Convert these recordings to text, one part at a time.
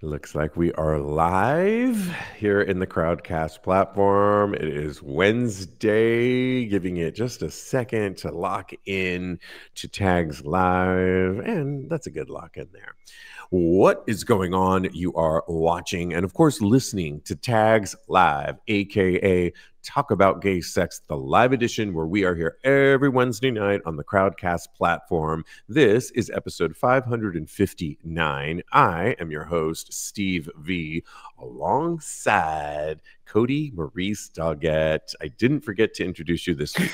Looks like we are live here in the Crowdcast platform. It is Wednesday, giving it just a second to lock in to Tags Live, and that's a good lock in there. What is going on? You are watching and, of course, listening to Tags Live, aka Talk About Gay Sex, the live edition, where we are here every Wednesday night on the Crowdcast platform. This is episode 559. I am your host, Steve V, alongside Cody, Maurice, Doggette. I didn't forget to introduce you this week.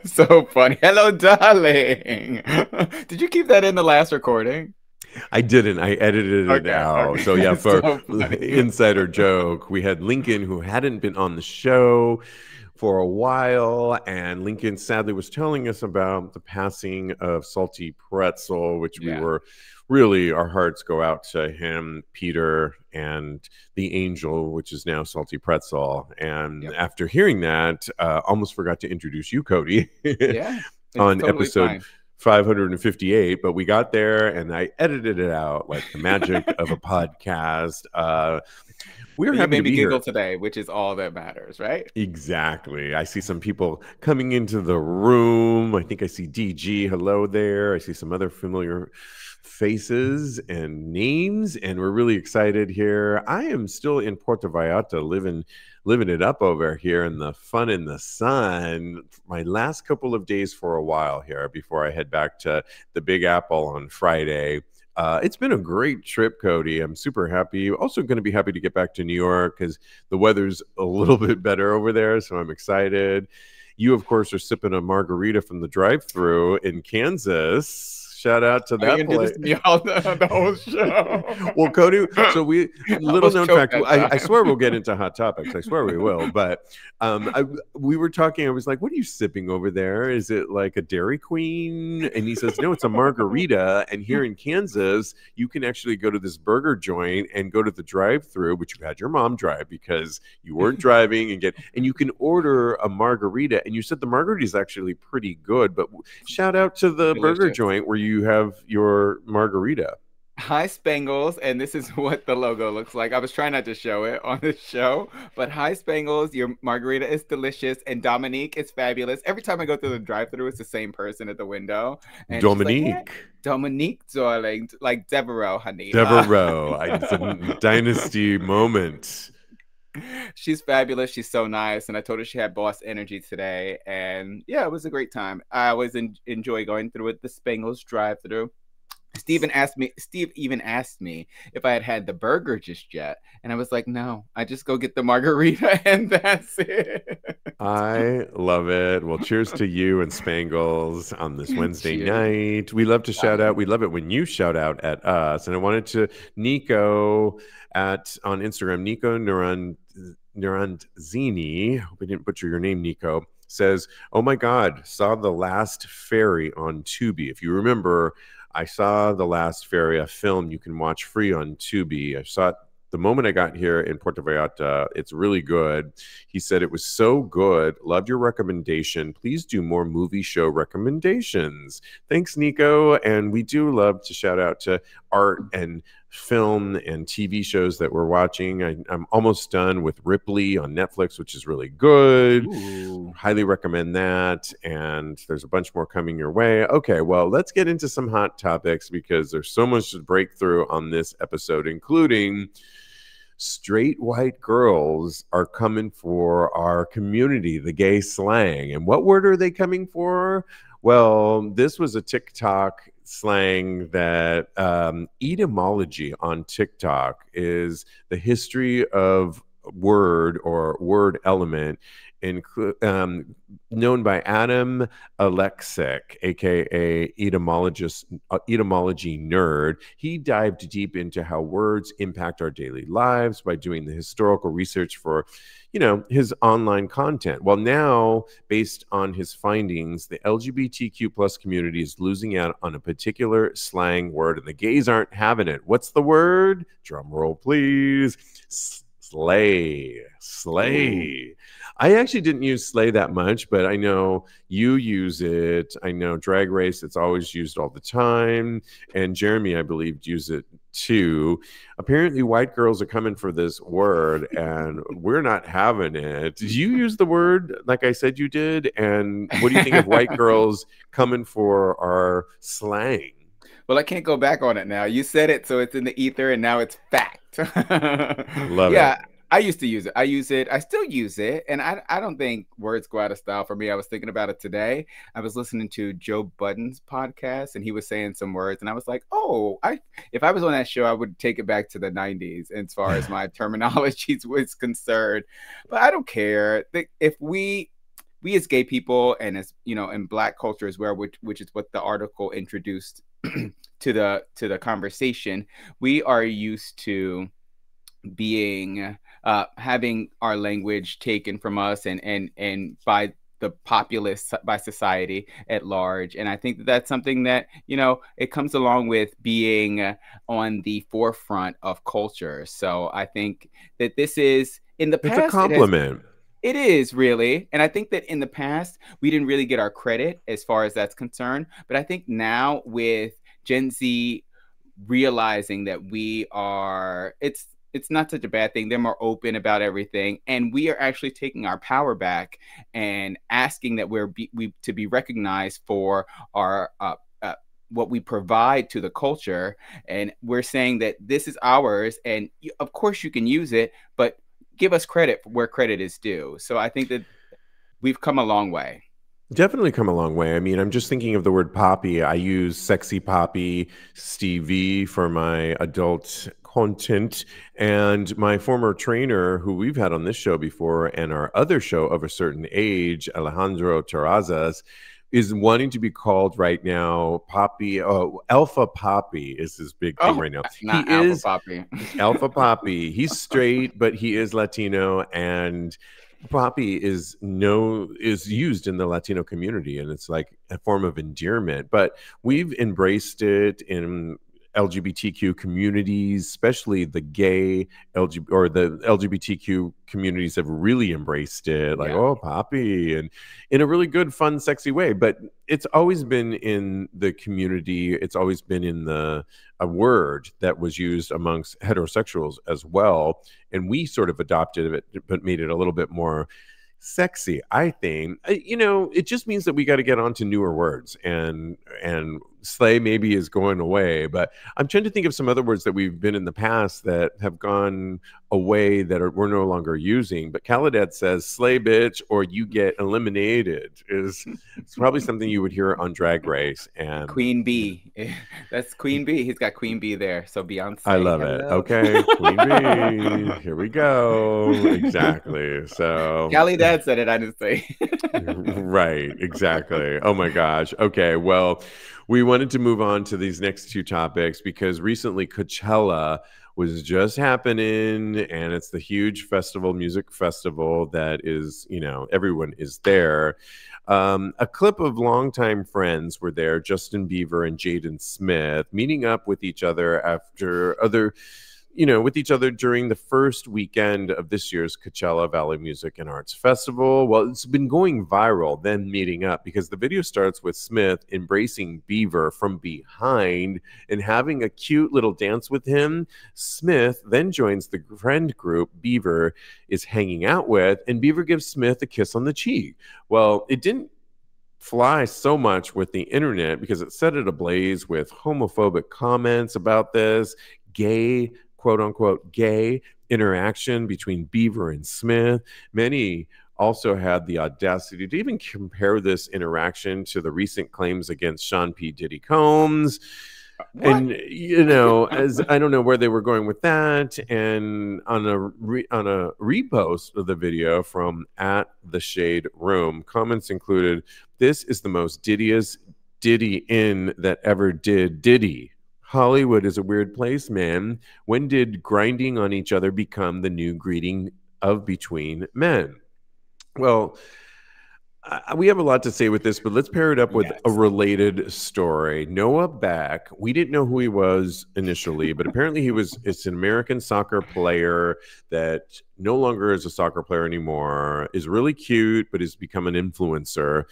So funny. Hello, darling. Did you keep that in the last recording? I didn't. I edited it out. Okay. So yeah, for So funny. insider joke, we had Lincoln, who hadn't been on the show for a while, and Lincoln sadly was telling us about the passing of Salty Pretzel, which we were really, our hearts go out to him, Peter, and the angel, which is now Salty Pretzel. And after hearing that, almost forgot to introduce you, Cody, on totally episode fine. 558, but we got there and I edited it out like the magic of a podcast. We're happy to be giggle here today, which is all that matters, right? Exactly. I see some people coming into the room. I think I see DG. Hello there. I see some other familiar faces and names, and we're really excited here. I am still in Puerto Vallarta, living it up over here in the fun in the sun. My last couple of days for a while here before I head back to the Big Apple on Friday. It's been a great trip, Cody. I'm super happy. Also going to be happy to get back to New York because the weather's a little bit better over there, so I'm excited. You, of course, are sipping a margarita from the drive-thru in Kansas. Shout out to that place. The whole show. Well, Cody, so little known fact, I swear we'll get into hot topics. I swear we will. But we were talking, I was like, what are you sipping over there? Is it like a Dairy Queen? And he says, no, it's a margarita. And here in Kansas, you can actually go to this burger joint and go to the drive-thru, which you had your mom drive because you weren't driving, and you can order a margarita. And you said the margarita is actually pretty good. But shout out to the burger joint where you have your margarita. Hi Spangles, and this is what the logo looks like. I was trying not to show it on this show, but hi Spangles, your margarita is delicious, and Dominique is fabulous. Every time I go through the drive-thru, it's the same person at the window. And Dominique. Like, Dominique, darling, like Devereaux, honey. Devereaux. It's a dynasty moment. She's fabulous. She's so nice. And I told her she had boss energy today. And yeah, it was a great time. I always enjoy going through it. The Spangles drive-thru. Steve even asked me if I had the burger just yet. And I was like, no, I just go get the margarita and that's it. I love it. Well, cheers to you and Spangles on this Wednesday night. We love to shout out. We love it when you shout out at us. And I wanted to Nico on Instagram, Nico Naranzini. Hope I didn't butcher your name, Nico. Says, oh my God, saw The Last Fairy on Tubi. If you remember, I saw The Last Fairy, a film you can watch free on Tubi. I saw it the moment I got here in Puerto Vallarta. It's really good. He said it was so good. Loved your recommendation. Please do more movie show recommendations. Thanks, Nico. And we do love to shout out to art and film and TV shows that we're watching. I'm almost done with Ripley on Netflix, which is really good. Ooh. Highly recommend that. And there's a bunch more coming your way. Okay, well, let's get into some hot topics because there's so much to break through on this episode, including straight white girls are coming for our community, the gay slang. And what word are they coming for? Well, this was a TikTok slang that etymology on TikTok is the history of word or word element known by Adam Alexic, aka etymology nerd. He dived deep into how words impact our daily lives by doing the historical research for, his online content. Well, now, based on his findings, the LGBTQ plus community is losing out on a particular slang word, and the gays aren't having it. What's the word? Drum roll, please. Slay. Ooh. I actually didn't use slay that much, but I know you use it. I know Drag Race, it's always used all the time. And Jeremy, I believe, used it too. Apparently, white girls are coming for this word, and we're not having it. Did you use the word like I said you did? And what do you think of white girls coming for our slang? Well, I can't go back on it now. You said it, so it's in the ether, and now it's fact. Love Yeah, it. I used to use it. I use it. I still use it, and I don't think words go out of style for me. I was thinking about it today. I was listening to Joe Budden's podcast, and he was saying some words, and I was like, "Oh, if I was on that show, I would take it back to the '90s as far as my terminology was concerned." But I don't care. If we as gay people, and as you know, in Black culture as well, which is what the article introduced to the conversation, we are used to being having our language taken from us and by the populace, by society at large. And I think that that's something that, you know, it comes along with being on the forefront of culture. So I think that this is, in the It's a past, compliment. it is really. And I think that in the past, we didn't really get our credit as far as that's concerned. But I think now with Gen Z realizing that it's not such a bad thing. They're more open about everything. And we are actually taking our power back and asking that we to be recognized for our what we provide to the culture. And we're saying that this is ours. And of course you can use it, but give us credit where credit is due. So I think that we've come a long way. Definitely come a long way. I mean, I'm just thinking of the word poppy. I use sexy poppy, Stevie for my adult content. And my former trainer, who we've had on this show before and our other show of a certain age, Alejandro Terrazas, is wanting to be called right now Poppy. Oh, Alpha Poppy is his big thing right now. Not He Alpha is Poppy. Alpha Poppy. He's straight, but he is Latino, and Poppy is used in the Latino community, and it's like a form of endearment. But we've embraced it in LGBTQ communities, especially the gay the LGBTQ communities have really embraced it, like, oh, Poppy, and in a really good, fun, sexy way. But it's always been in the community. It's always been in a word that was used amongst heterosexuals as well. And we sort of adopted it, but made it a little bit more sexy, I think. You know, it just means that we got to get onto newer words, and slay maybe is going away, but I'm trying to think of some other words that we've been in the past that have gone away that we're no longer using. But Khaled says slay bitch or you get eliminated is it's probably something you would hear on Drag Race. And Queen Bee. That's Queen Bee. He's got Queen Bee there. So Beyonce. I love it. Okay, Queen Bee. Here we go. Exactly. So Callie Dad said it. I didn't say. Right. Exactly. Oh my gosh. Okay. Well, we wanted to move on to these next two topics because recently Coachella was just happening, and it's the huge music festival that is, you know, everyone is there. A clip of longtime friends were there, Justin Bieber and Jaden Smith, meeting up with each other with each other during the first weekend of this year's Coachella Valley Music and Arts Festival. Well, it's been going viral, them meeting up, because the video starts with Smith embracing Bieber from behind and having a cute little dance with him. Smith then joins the friend group Bieber is hanging out with, and Bieber gives Smith a kiss on the cheek. Well, it didn't fly so much with the internet because it set it ablaze with homophobic comments about this gay, quote unquote, gay interaction between Bieber and Smith. Many also had the audacity to even compare this interaction to the recent claims against Sean P. Diddy Combs. What? And, you know, as I don't know where they were going with that. And on a repost of the video from @TheShadeRoom, comments included, "This is the most Diddyest Diddy in that ever did Diddy. Hollywood is a weird place, man. When did grinding on each other become the new greeting of between men?" Well, we have a lot to say with this, but let's pair it up with a related story. Noah Beck, we didn't know who he was initially, but apparently it's an American soccer player that no longer is a soccer player anymore, is really cute, but has become an influencer.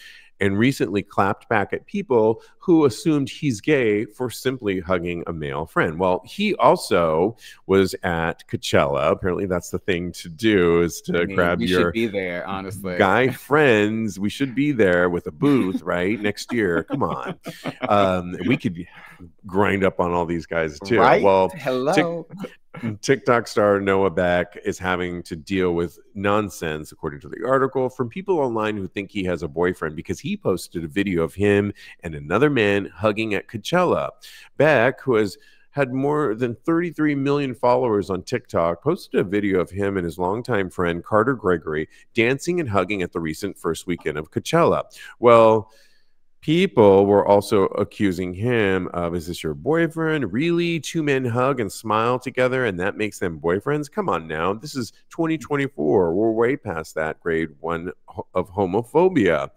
and recently clapped back at people who assumed he's gay for simply hugging a male friend. Well, he also was at Coachella. Apparently that's the thing to do, is to grab we your should be there, honestly. guy friends. We should be there with a booth, right? Next year. Come on. We could grind up on all these guys too. Right? Well, Hello. TikTok star Noah Beck is having to deal with nonsense, according to the article, from people online who think he has a boyfriend because he posted a video of him and another man hugging at Coachella. Beck, who has had more than 33 million followers on TikTok, posted a video of him and his longtime friend Carter Gregory dancing and hugging at the recent first weekend of Coachella. Well, people were also accusing him of, is this your boyfriend? Really? Two men hug and smile together and that makes them boyfriends? Come on now. This is 2024. We're way past that grade 1 of homophobia.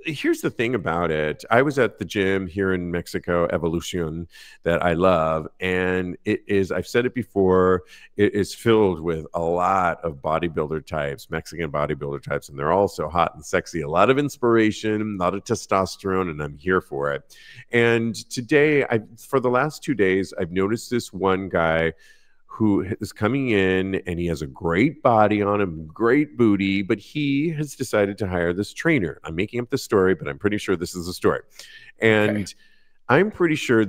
Here's the thing about it. I was at the gym here in Mexico, Evolution, that I love. And it is, I've said it before, it is filled with a lot of bodybuilder types, Mexican bodybuilder types, and they're all so hot and sexy. A lot of inspiration, a lot of testosterone, and I'm here for it. And today, for the last 2 days, I've noticed this one guy who is coming in and he has a great body on him, great booty, but he has decided to hire this trainer. I'm making up the story, but I'm pretty sure this is the story. And I'm pretty sure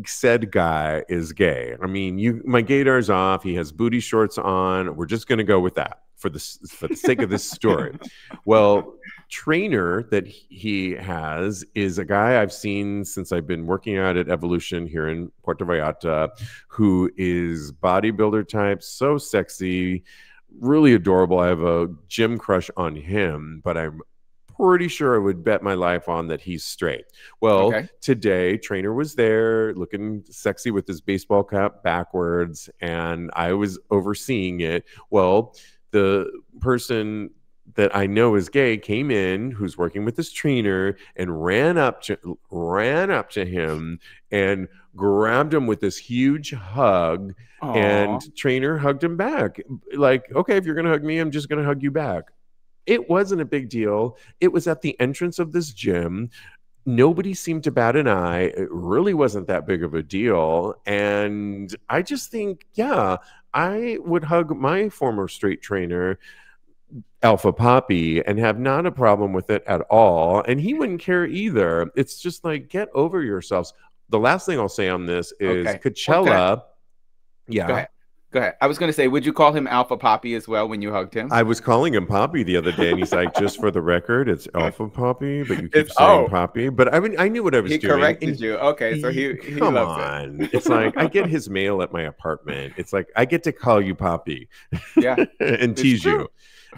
said guy is gay. I mean, my gaydar's off. He has booty shorts on. We're just going to go with that for the sake of this story. Well, trainer that he has is a guy I've seen since I've been working out at Evolution here in Puerto Vallarta, who is bodybuilder type, so sexy, really adorable. I have a gym crush on him, but I'm pretty sure I would bet my life on that he's straight. Well, today, trainer was there looking sexy with his baseball cap backwards, and I was overseeing it. Well, the person that I know is gay came in, who's working with this trainer, and ran up to him and grabbed him with this huge hug. Aww. And trainer hugged him back. Like, okay, if you're going to hug me, I'm just going to hug you back. It wasn't a big deal. It was at the entrance of this gym. Nobody seemed to bat an eye. It really wasn't that big of a deal. And I just think, yeah, I would hug my former straight trainer, Alpha Poppy, and have not a problem with it at all. And he wouldn't care either. It's just like, get over yourselves. The last thing I'll say on this is Coachella. Yeah. Go ahead. I was going to say, would you call him Alpha Poppy as well when you hugged him? I was calling him Poppy the other day, and he's like, just for the record, it's Alpha Poppy, but you keep saying Poppy. But I knew what I was doing. He corrected you. Okay, so he come loves on. It. It's like, I get his mail at my apartment. It's like, I get to call you Poppy. Yeah. And tease you.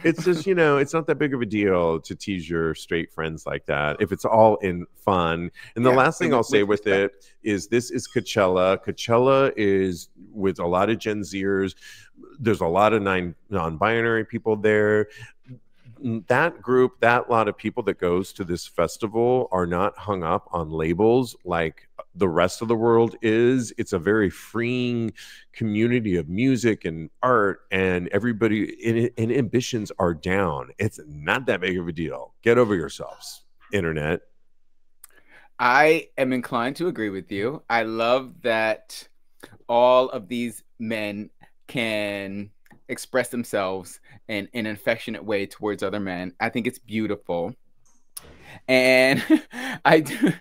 It's just, it's not that big of a deal to tease your straight friends like that if it's all in fun. And the last thing I'll say with it is, this is Coachella. Coachella is with a lot of Gen Zers. There's a lot of non-binary people there. That group, that lot of people that goes to this festival are not hung up on labels like the rest of the world is. It's a very freeing community of music and art, and everybody inhibitions are down. It's not that big of a deal. Get over yourselves, internet. I am inclined to agree with you. I love that all of these men can express themselves in an affectionate way towards other men. I think it's beautiful. And I do,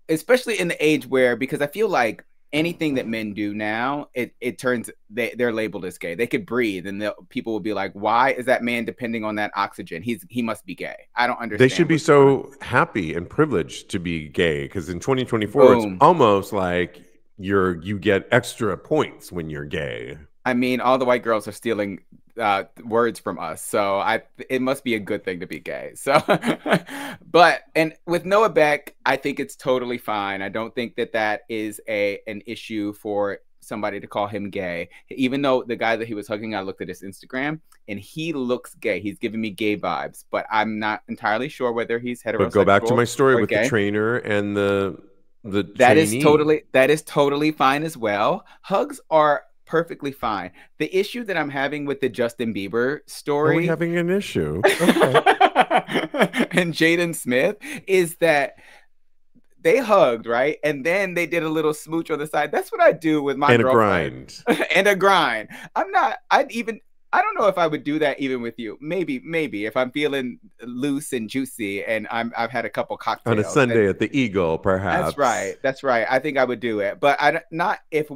especially in the age where, because I feel like anything that men do now, it turns, they're labeled as gay. They could breathe and people will be like, why is that man depending on that oxygen? He must be gay. I don't understand. They should be so happy and privileged to be gay, because in 2024, it's almost like you get extra points when you're gay. I mean, all the white girls are stealing words from us, so it must be a good thing to be gay. So, and with Noah Beck, I think it's totally fine. I don't think that is an issue for somebody to call him gay. Even though the guy that he was hugging, I looked at his Instagram and he looks gay. He's giving me gay vibes, but I'm not entirely sure whether he's heterosexual. But go back to my story with the trainer and the that is totally fine as well. Hugs are perfectly fine. The issue that I'm having with the Justin Bieber Are we story having an issue? Okay. and Jaden Smith is that they hugged, right? And then they did a little smooch on the side. That's what I do with my And a girlfriend. grind. And a grind. I don't know if I would do that even with you. Maybe if I'm feeling loose and juicy and I've had a couple cocktails. On a Sunday at the Eagle, perhaps. That's right. That's right. I think I would do it. But not if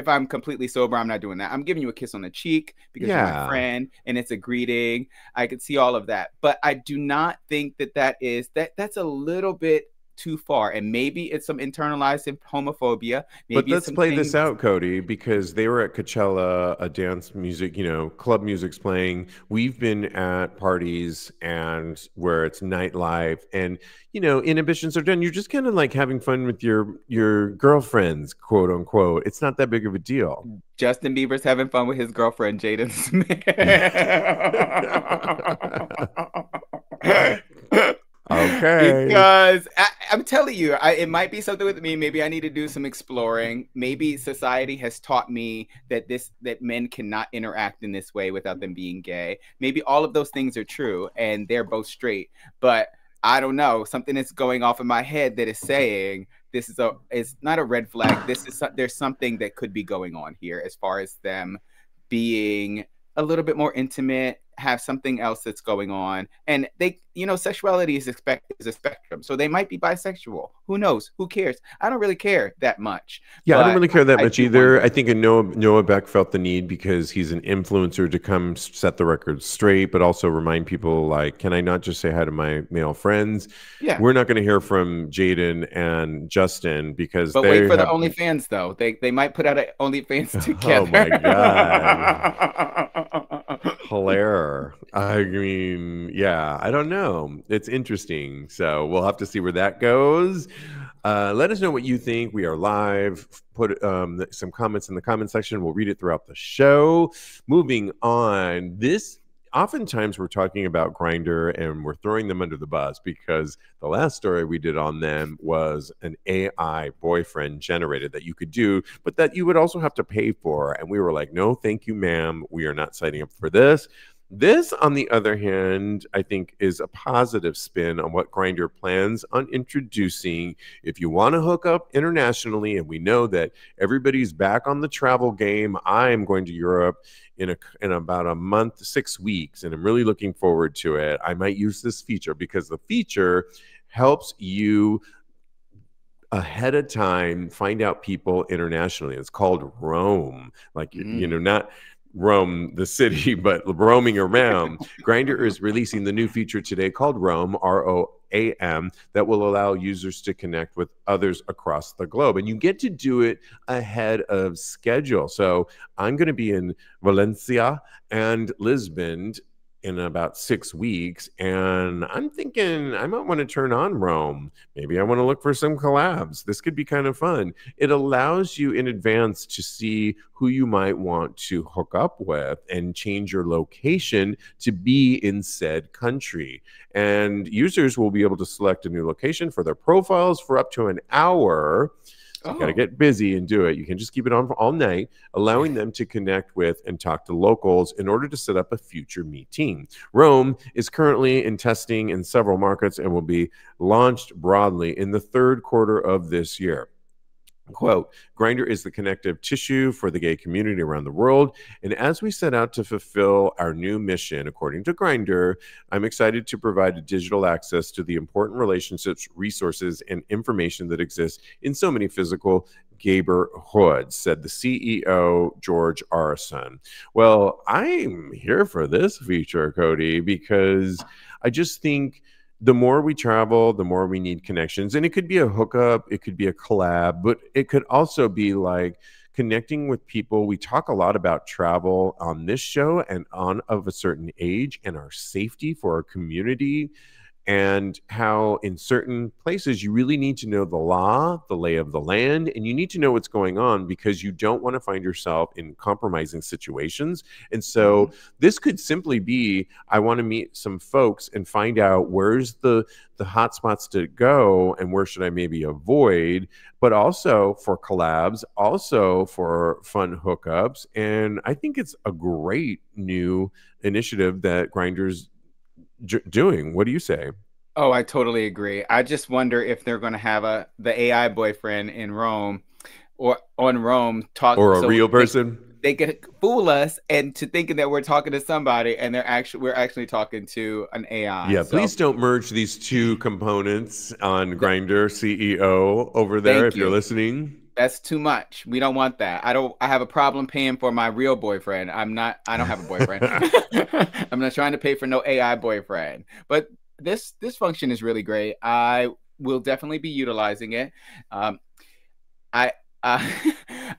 I'm completely sober, I'm not doing that. I'm giving you a kiss on the cheek because you're my friend and it's a greeting. I could see all of that. But I do not think that's a little bit too far, and maybe it's some internalized homophobia. Maybe but let's play this out, Cody, because they were at Coachella, a dance music, club music's playing. We've been at parties and where it's nightlife, and inhibitions are done. You're just kind of like having fun with your girlfriends, quote unquote. It's not that big of a deal. Justin Bieber's having fun with his girlfriend, Jaden Smith. Okay. Because I'm telling you, it might be something with me. Maybe I need to do some exploring. Maybe society has taught me that men cannot interact in this way without them being gay. Maybe all of those things are true and they're both straight. But I don't know. Something is going off in my head that is saying it's not a red flag. There's something that could be going on here as far as them being a little bit more intimate, have something else that's going on. And sexuality is a spectrum. So they might be bisexual. Who knows? Who cares? I don't really care that much. Yeah, I don't really care that much either. I think Noah Beck felt the need because he's an influencer to come set the record straight, but also remind people like, can I not just say hi to my male friends? Yeah. We're not going to hear from Jaden and Justin because But wait for the OnlyFans though. They might put out an OnlyFans together. Oh my God. Hilarious. I mean, yeah, I don't know. It's interesting. So we'll have to see where that goes. Let us know what you think. We are live. Put some comments in the comment section. We'll read it throughout the show. Moving on. Oftentimes we're talking about Grindr and we're throwing them under the bus because the last story we did on them was an AI boyfriend generated that you could do, but that you would also have to pay for. And we were like, no, thank you, ma'am. We are not signing up for this. This, on the other hand, I think is a positive spin on what Grindr plans on introducing. If you want to hook up internationally, and we know that everybody's back on the travel game. I am going to Europe in about a month, 6 weeks, and I'm really looking forward to it. I might use this feature because the feature helps you ahead of time find out people internationally. It's called Roam. Like, not Rome, the city, but roaming around. Grindr is releasing the new feature today called Roam, ROAM, that will allow users to connect with others across the globe. And you get to do it ahead of schedule. So I'm going to be in Valencia and Lisbon in about 6 weeks, and I'm thinking I might want to turn on Roam. Maybe I want to look for some collabs. This could be kind of fun. It allows you in advance to see who you might want to hook up with and change your location to be in said country. And users will be able to select a new location for their profiles for up to an hour. So you got to get busy and do it. You can just keep it on for all night, allowing them to connect with and talk to locals in order to set up a future meeting. Roam is currently in testing in several markets and will be launched broadly in the third quarter of this year. Quote, Grindr is the connective tissue for the gay community around the world. And as we set out to fulfill our new mission, according to Grindr, I'm excited to provide digital access to the important relationships, resources, and information that exists in so many physical neighborhoods, said the CEO, George Arison. Well, I'm here for this feature, Cody, because I just think the more we travel, the more we need connections. And it could be a hookup, it could be a collab, but it could also be like connecting with people. We talk a lot about travel on this show and on of a certain age and our safety for our community. and how in certain places you really need to know the law, the lay of the land, and you need to know what's going on because you don't want to find yourself in compromising situations. And so this could simply be, I want to meet some folks and find out where's the hot spots to go and where should I maybe avoid, but also for collabs, also for fun hookups. And I think it's a great new initiative that Grindr's doing. What do you say? Oh, I totally agree. I just wonder if they're going to have the AI boyfriend in Rome or on Rome talk, Or a so real person? they can fool us and to thinking that we're talking to somebody and we're actually talking to an AI. Yeah, So please don't merge these two components on Grindr CEO over there thank if you're you. listening. That's too much. We don't want that. I have a problem paying for my real boyfriend. I don't have a boyfriend. I'm not trying to pay for no AI boyfriend. But this function is really great. I will definitely be utilizing it. I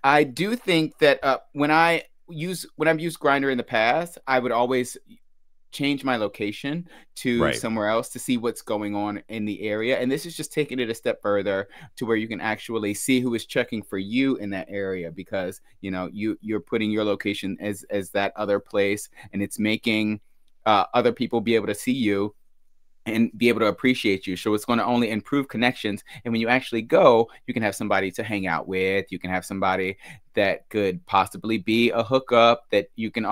I do think that when I've used Grindr in the past, I would always change my location to Right. somewhere else to see what's going on in the area. And this is just taking it a step further to where you can actually see who is checking for you in that area, because you're putting your location as that other place, and it's making other people be able to see you and be able to appreciate you. So it's going to only improve connections. And when you actually go, you can have somebody to hang out with. You can have somebody that could possibly be a hookup that you can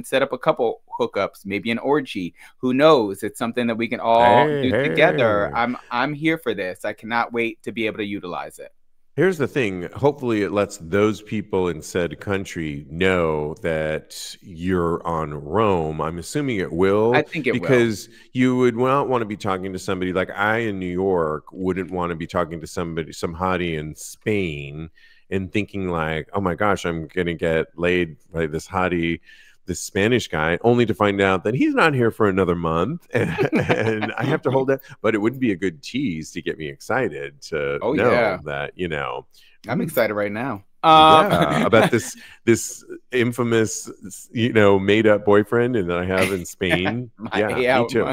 set up a couple hookups, maybe an orgy. Who knows? It's something that we can all do together. I'm here for this. I cannot wait to be able to utilize it. Here's the thing. Hopefully, it lets those people in said country know that you're on Rome. I'm assuming it will, I think it will. because you would not want to be talking to somebody like I in New York wouldn't want to be talking to somebody, some hottie in Spain, and thinking like, oh my gosh, I'm going to get laid by this hottie, this Spanish guy, only to find out that he's not here for another month and I have to hold that. But it would be a good tease to get me excited to know that, I'm excited right now. About this infamous, made up boyfriend and that I have in Spain. AI, me too.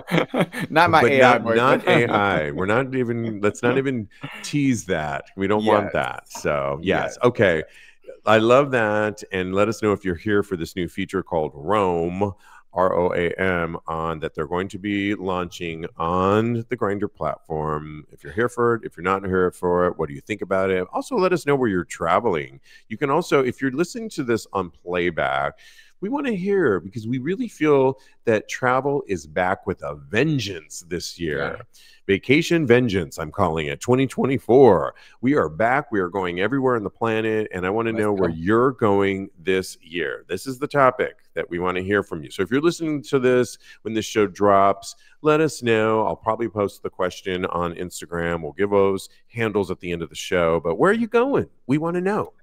Not my but AI not AI. Let's not even tease that. We don't want that. So yes. Okay. I love that. And let us know if you're here for this new feature called Roam, ROAM, that they're going to be launching on the Grindr platform. If you're here for it, if you're not here for it, what do you think about it? Also, let us know where you're traveling. You can also, if you're listening to this on playback, we want to hear, because we really feel that travel is back with a vengeance this year. Yeah. Vacation vengeance, I'm calling it, 2024. We are back. We are going everywhere on the planet, and I want to know where you're going this year. This is the topic that we want to hear from you. So if you're listening to this when this show drops, let us know. I'll probably post the question on Instagram. We'll give those handles at the end of the show. But where are you going? We want to know.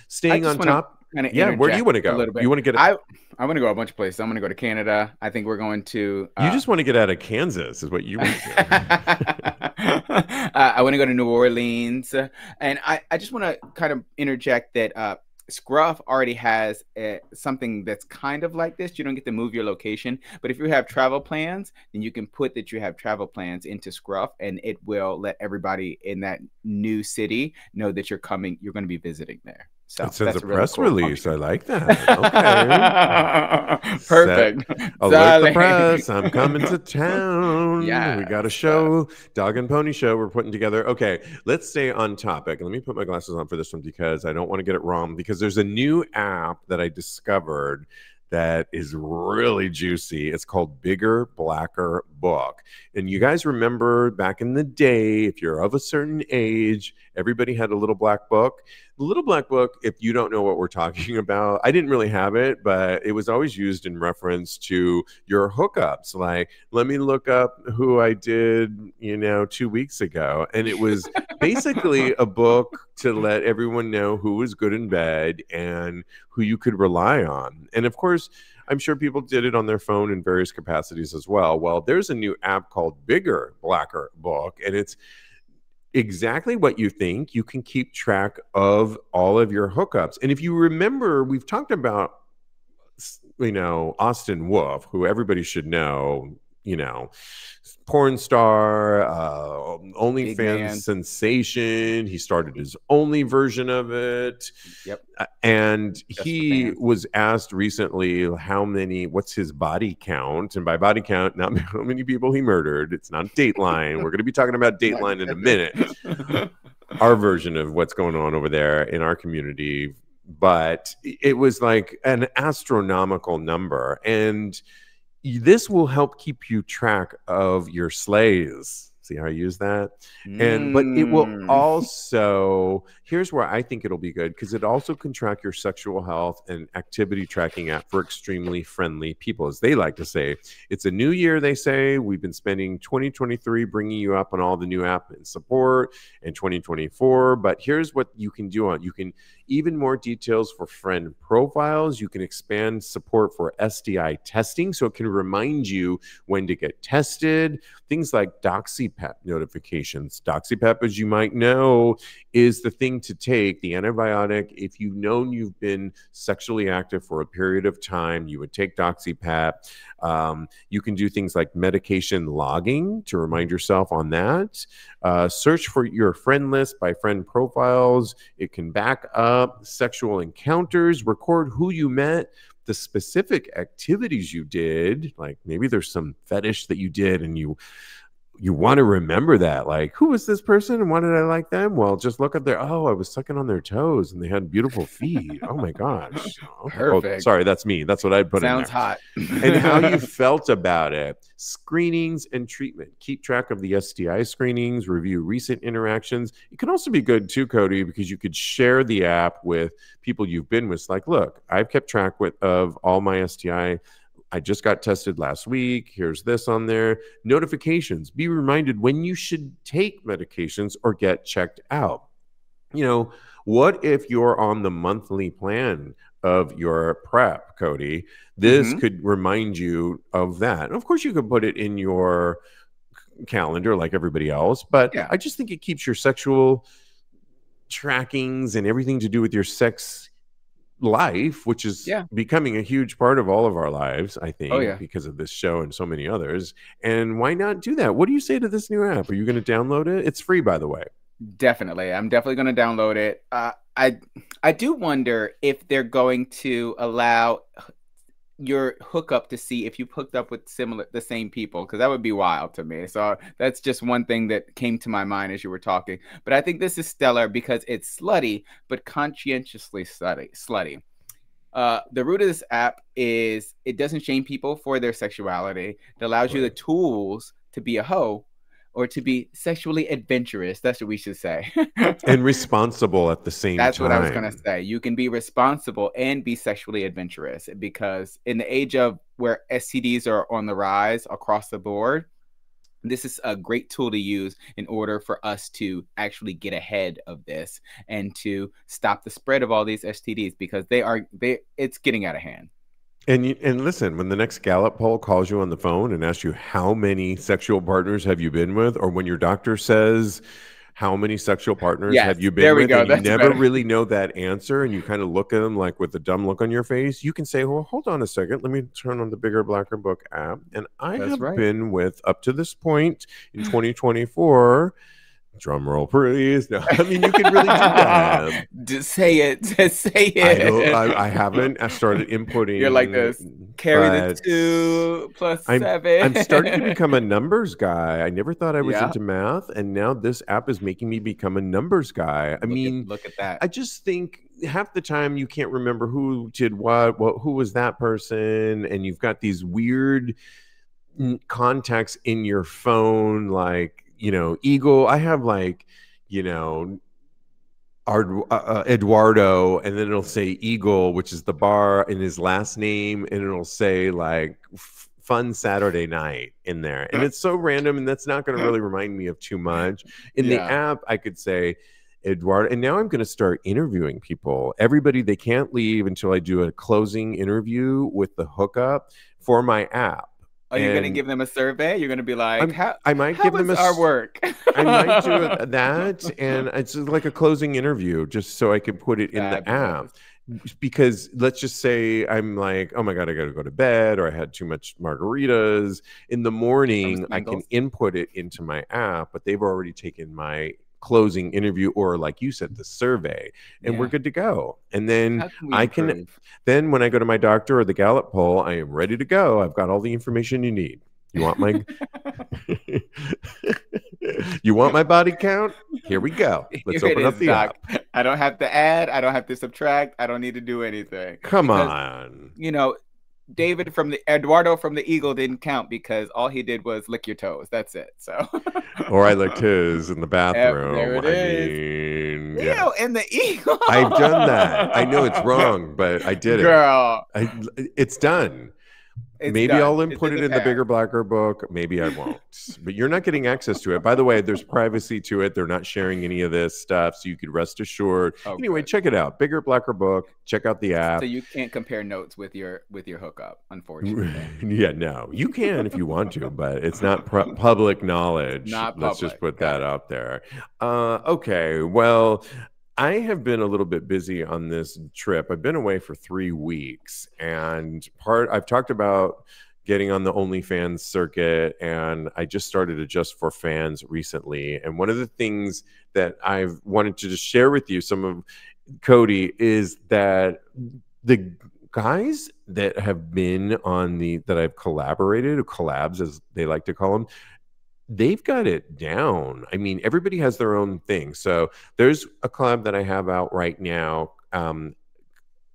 Staying on top. Yeah, where do you want to go? You want to get? I want to go a bunch of places. I'm going to go to Canada. I think we're going to. You just want to get out of Kansas, is what you want to do. I want to go to New Orleans, and I just want to kind of interject that Scruff already has something that's kind of like this. You don't get to move your location, but if you have travel plans, then you can put that you have travel plans into Scruff, and it will let everybody in that new city know that you're coming. You're going to be visiting there. So it sends a press release. I like that. Okay. Perfect. Alert the press. I'm coming to town. Yeah. We got a show, Dog and Pony show we're putting together. Okay. Let's stay on topic. Let me put my glasses on for this one because I don't want to get it wrong, because there's a new app that I discovered that is really juicy. It's called Bigger, Blacker Book. And you guys remember back in the day, if you're of a certain age, everybody had a little black book. The little black book, if you don't know what we're talking about, I didn't really have it, but it was always used in reference to your hookups. Like, let me look up who I did, 2 weeks ago. And it was basically a book to let everyone know who was good in bed and who you could rely on. And of course, I'm sure people did it on their phone in various capacities as well. Well, there's a new app called Bigger, Blacker Book, and it's exactly what you think. You can keep track of all of your hookups. And if you remember, we've talked about, Austin Wolf, who everybody should know, you know, porn star, Big OnlyFans man. sensation. He started his only version of it. Yep. And Just for he fans. was asked recently what's his body count? And by body count, not how many people he murdered. It's not Dateline. We're going to be talking about Dateline in a minute. Our version of what's going on over there in our community. But it was like an astronomical number. And this will help keep you track of your slays. See how I use that? But it will also, here's where I think it'll be good, because it also can track your sexual health and activity tracking app for extremely friendly people. As they like to say, it's a new year, they say. We've been spending 2023 bringing you up on all the new app and support in 2024. But here's what you can do you can even more details for friend profiles. You can expand support for STI testing, so it can remind you when to get tested. Things like DoxyPep notifications. DoxyPep, as you might know, is the thing to take, the antibiotic. If you've known you've been sexually active for a period of time, you would take DoxyPep. You can do things like medication logging to remind yourself on that. Search for your friend list by friend profiles. It can back up sexual encounters, record who you met, the specific activities you did. Like maybe there's some fetish that you did and you want to remember that. Like, who was this person and why did I like them? Well, just look at I was sucking on their toes and they had beautiful feet. Oh my gosh. Okay. Perfect. Oh, sorry, that's me. That's what I'd put Sounds in there. hot. And how you felt about it. Screenings and treatment. Keep track of the STI screenings, review recent interactions. It can also be good too, Cody, because you could share the app with people you've been with. It's like, look, I've kept track of all my STI. I just got tested last week. Here's this on there. Notifications. Be reminded when you should take medications or get checked out. What if you're on the monthly plan of your PrEP, Cody? This could remind you of that. And of course, you could put it in your calendar like everybody else, but I just think it keeps your sexual trackings and everything to do with your sex life, which is becoming a huge part of all of our lives, I think, because of this show and so many others. And why not do that? What do you say to this new app? Are you going to download it? It's free, by the way. Definitely. I'm definitely going to download it. I do wonder if they're going to allow your hookup to see if you've hooked up with the same people, because that would be wild to me. So that's just one thing that came to my mind as you were talking. But I think this is stellar because it's slutty, but conscientiously slutty. The root of this app is it doesn't shame people for their sexuality. It allows you the tools to be a hoe or to be sexually adventurous. That's what we should say. And responsible at the same time. That's what I was going to say. You can be responsible and be sexually adventurous, because in the age of where STDs are on the rise across the board, this is a great tool to use in order for us to actually get ahead of this and to stop the spread of all these STDs, because it's getting out of hand. And listen, when the next Gallup poll calls you on the phone and asks you how many sexual partners have you been with, or when your doctor says how many sexual partners have you been with, and you never really know that answer, and you kind of look at them like with a dumb look on your face, you can say, well, hold on a second, let me turn on the Bigger Blacker Book app, and I have been with, up to this point in 2024, drum roll, please. No, I mean, you can really do that. Just say it. Just say it. I haven't. I started inputting. You're like this. Carry the 2 plus 7. I'm starting to become a numbers guy. I never thought I was into math, and now this app is making me become a numbers guy. Look at that. I just think half the time you can't remember who did what, who was that person, and you've got these weird contacts in your phone, like, Eagle. I have like, Eduardo, and then it'll say Eagle, which is the bar, in his last name, and it'll say like Fun Saturday Night in there. And it's so random, and that's not going to really remind me of too much. In the app, I could say Eduardo, and now I'm going to start interviewing people. Everybody, they can't leave until I do a closing interview with the hookup for my app. Are you going to give them a survey? You're going to be like, I might give them our work. I might do that, and it's like a closing interview, just so I can put it in the app. because let's just say I'm like, oh my God, I got to go to bed, or I had too much margaritas. In the From morning, I can Spangles. input it into my app, but they've already taken my closing interview, or like you said, the survey, and we're Yeah. good to go. And then How can we I can, improve? then when I go to my doctor or the Gallup poll, I am ready to go. I've got all the information you need. You want my you want my body count? Here we go. Here Let's it open up is, the Doc. app. I don't have to add. I don't have to subtract. I don't need to do anything Come because, on. you know, David from the Eduardo from the Eagle didn't count because all he did was lick your toes. That's it. So, Or I licked his in the yep, there bathroom. it I is. mean, yeah. Ew, and the Eagle. I've done that. I know it's wrong, but I did it. Girl, It's done. it's Maybe done. I'll It's input in it the in the past. bigger, blacker book. Maybe I won't. But you're not getting access to it. By the way, there's privacy to it. They're not sharing any of this stuff, so you could rest assured. Oh, Anyway, good. check it out. Bigger, blacker book. Check out the So app. you can't compare notes with your hookup, unfortunately. Yeah, no, you can if you want to, but it's not public knowledge. Not Let's just public. put Got that it. out there. Okay, well, I have been a little bit busy on this trip. I've been away for 3 weeks, and I've talked about getting on the OnlyFans circuit, and I just started a Just for Fans recently. And one of the things that I've wanted to just share with you, some of Cody, is that the guys that have been on that I've collaborated, or collabs as they like to call them, they've got it down. I mean, everybody has their own thing. So there's a collab that I have out right now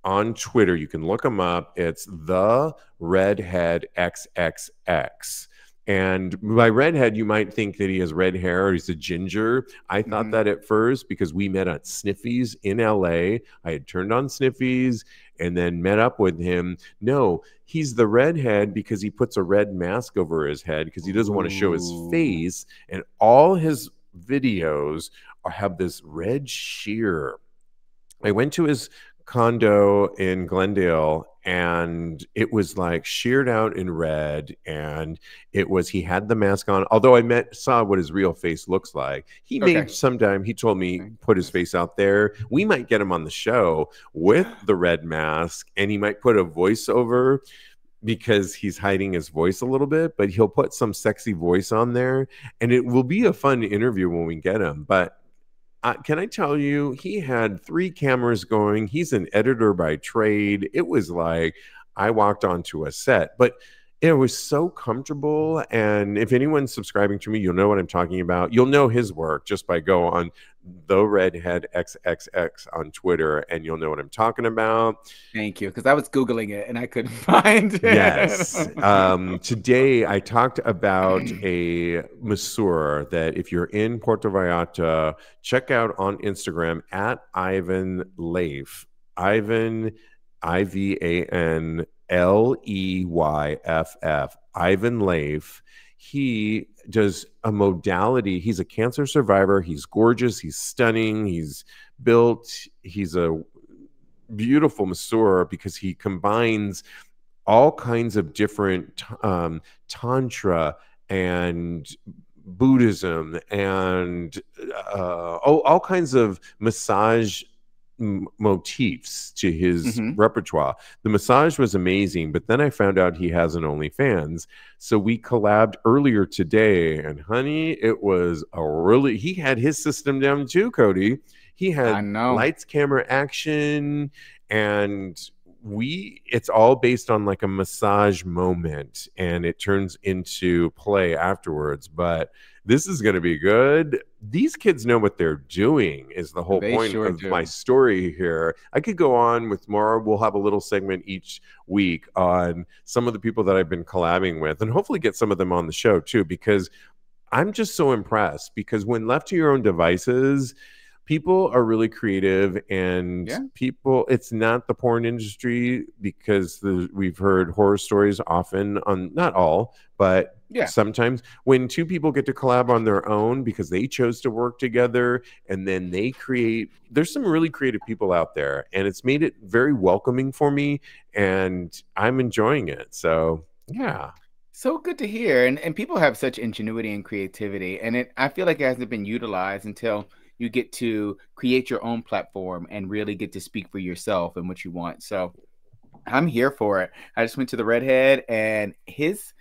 on Twitter. You can look them up. It's the Redhead XXX. And by redhead, you might think that he has red hair or he's a ginger. I thought that at first because we met at Sniffies in LA. I had turned on Sniffies and then met up with him. No, he's the redhead because he puts a red mask over his head because he doesn't want to show his face. And all his videos have this red sheer. I went to his condo in Glendale, and it was like sheared out in red, and he had the mask on. Although I saw what his real face looks like. He told me put his face out there. We might get him on the show with the red mask, and he might put a voiceover because he's hiding his voice a little bit, but he'll put some sexy voice on there, and it will be a fun interview when we get him. But can I tell you, he had 3 cameras going. He's an editor by trade. It was like I walked onto a set, but it was so comfortable. And if anyone's subscribing to me, you'll know what I'm talking about. You'll know his work just by go on the Redhead XXX on Twitter, and you'll know what I'm talking about. Thank you, because I was Googling it and I couldn't find it. Yes. Today I talked about a masseur that if you're in Puerto Vallarta, check out on Instagram at Ivan Leif. Ivan, IvanLeyff. Ivan Leif. He does a modality. He's a cancer survivor. He's gorgeous. He's stunning. He's built. He's a beautiful masseur because he combines all kinds of different tantra and Buddhism and all kinds of massage motifs to his repertoire. The massage was amazing, but then I found out he has an OnlyFans. So we collabed earlier today, and honey, it was he had his system down too, Cody. He had lights, camera, action, and it's all based on like a massage moment, and it turns into play afterwards. But this is going to be good. These kids know what they're doing is the whole point of my story here. I could go on with more. We'll have a little segment each week on some of the people that I've been collabing with, and hopefully get some of them on the show too, because I'm just so impressed. Because when left to your own devices, people are really creative, and people, it's not the porn industry, because we've heard horror stories often on, not all, but sometimes when 2 people get to collab on their own because they chose to work together, and then there's some really creative people out there, and it's made it very welcoming for me, and I'm enjoying it. So, yeah. So good to hear. And people have such ingenuity and creativity, and I feel like it hasn't been utilized until you get to create your own platform and really get to speak for yourself and what you want. So I'm here for it. I just went to the redhead, and his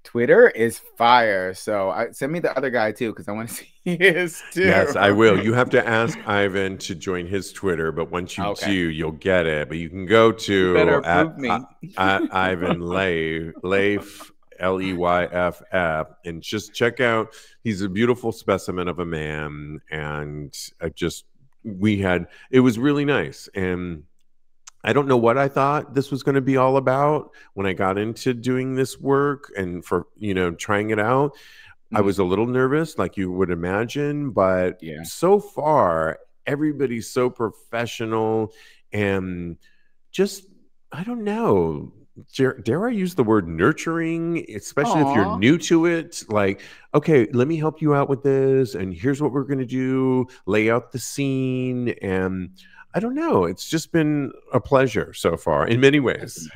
Twitter is fire. So send me the other guy too, because I want to see his too. Yes, I will. You have to ask Ivan to join his Twitter, but once you do, Okay. you'll get it. But you can go You to better at approve me. Ivan Leif, Leyff, and just check out. He's a beautiful specimen of a man, and it was really nice. And I don't know what I thought this was going to be all about when I got into doing this work and for, trying it out. I was a little nervous, like you would imagine, but Yeah. so far, everybody's so professional and just, I don't know, dare I use the word nurturing, especially if you're new to it? Like, okay, let me help you out with this, and here's what we're going to do, lay out the scene, and I don't know. It's just been a pleasure so far in many ways.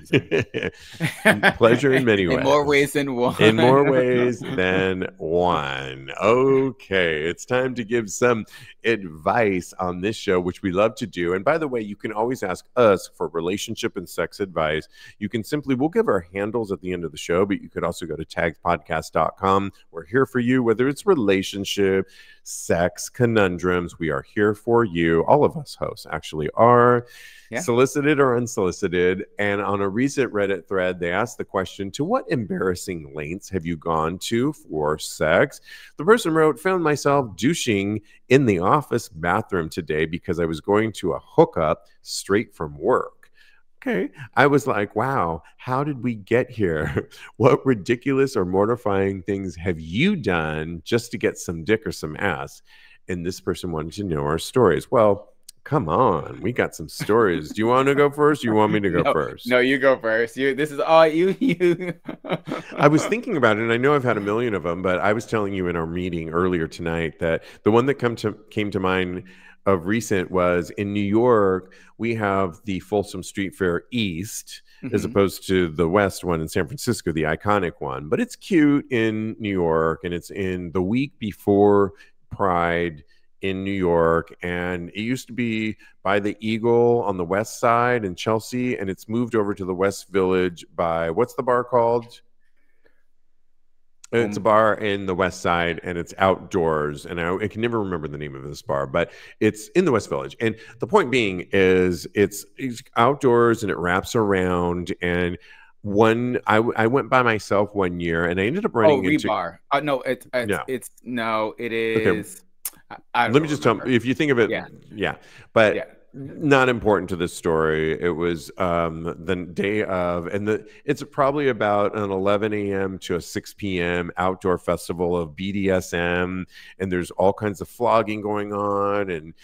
Pleasure in many ways. In more ways than one. In more ways than one. Okay, it's time to give some advice on this show, which we love to do. And by the way, you can always ask us for relationship and sex advice. You can we'll give our handles at the end of the show, but you could also go to TAGSPodcast.com. We're here for you, whether it's relationship, sex, conundrums. We are here for you. All of us hosts actually are. Yeah. Solicited or unsolicited. And on a recent Reddit thread, they asked the question, to what embarrassing lengths have you gone to for sex? The person wrote, found myself douching in the office bathroom today because I was going to a hookup straight from work. Okay. I was like, wow, how did we get here? What ridiculous or mortifying things have you done just to get some dick or some ass? And this person wanted to know our stories. Well, come on, we got some stories. Do you want to go first? Or you want me to go first? No, you go first. This is all you. I was thinking about it, and I know I've had a million of them, but I was telling you in our meeting earlier tonight that the one that came to mind of recent was in New York. We have the Folsom Street Fair East, as opposed to the West one in San Francisco, the iconic one. But it's cute in New York, and it's in the week before Pride in New York, and it used to be by the Eagle on the west side in Chelsea, and it's moved over to the West Village by, what's the bar called? It's a bar in the West Side, and it's outdoors, and I can never remember the name of this bar, but it's in the West Village. And the point being is it's outdoors, and it wraps around, and I went by myself one year, and I ended up running into Rebar. No, it is. Let me just tell you, if you think of it, not important to this story. It was the day of, and it's probably about an 11 a.m. to a 6 p.m. outdoor festival of BDSM, and there's all kinds of flogging going on, and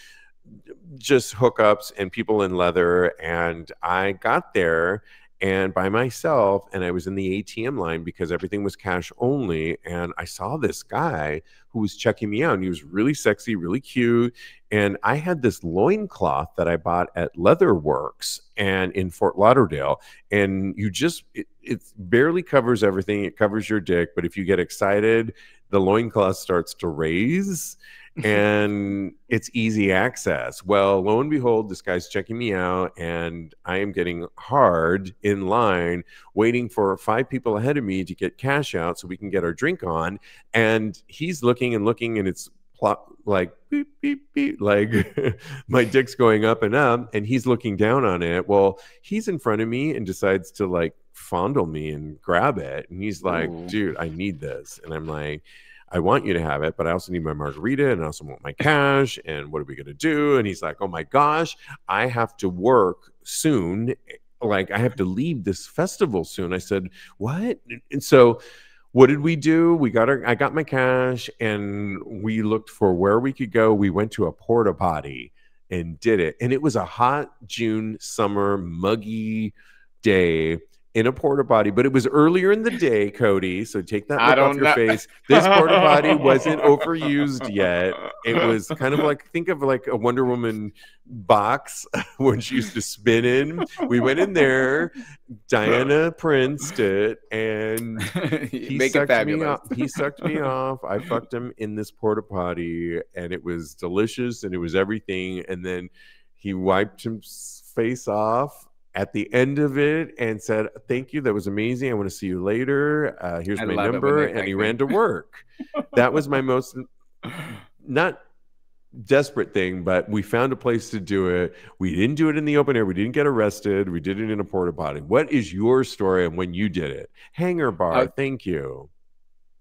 just hookups and people in leather. And I got there and by myself, and I was in the ATM line because everything was cash only, and I saw this guy who was checking me out, and he was really sexy, really cute, and I had this loincloth that I bought at Leatherworks and in Fort Lauderdale, and it barely covers everything. It covers your dick, but if you get excited, the loincloth starts to raise, and it's easy access. Well, lo and behold, this guy's checking me out, and I am getting hard in line, waiting for 5 people ahead of me to get cash out so we can get our drink on. And he's looking and looking, and it's like beep, beep, beep, like my dick's going up and up, and he's looking down on it. Well, he's in front of me and decides to like fondle me and grab it. And he's like, "Ooh. Dude, I need this." And I'm like, I want you to have it, but I also need my margarita, and I also want my cash, and what are we going to do? And he's like, oh my gosh, I have to work soon. Like, I have to leave this festival soon. I said, what? And so what did we do? I got my cash, and we looked for where we could go. We went to a porta potty and did it. And it was a hot June, summer, muggy day. in a porta potty, but it was earlier in the day, Cody. So take that I look off don't your know. face. This porta potty wasn't overused yet. It was kind of like, think of like a Wonder Woman box when she used to spin in. We went in there, Diana Princed it, and he Make it sucked me fabulous. off. He sucked me off. I fucked him in this porta potty, and it was delicious, and it was everything. And then he wiped his face off at the end of it and said, "Thank you. That was amazing. I want to see you later. Here's my number." And he ran to work. That was my most not desperate thing, but we found a place to do it. We didn't do it in the open air. We didn't get arrested. We did it in a porta potty. What is your story on when you did it? Hanger bar. Thank you.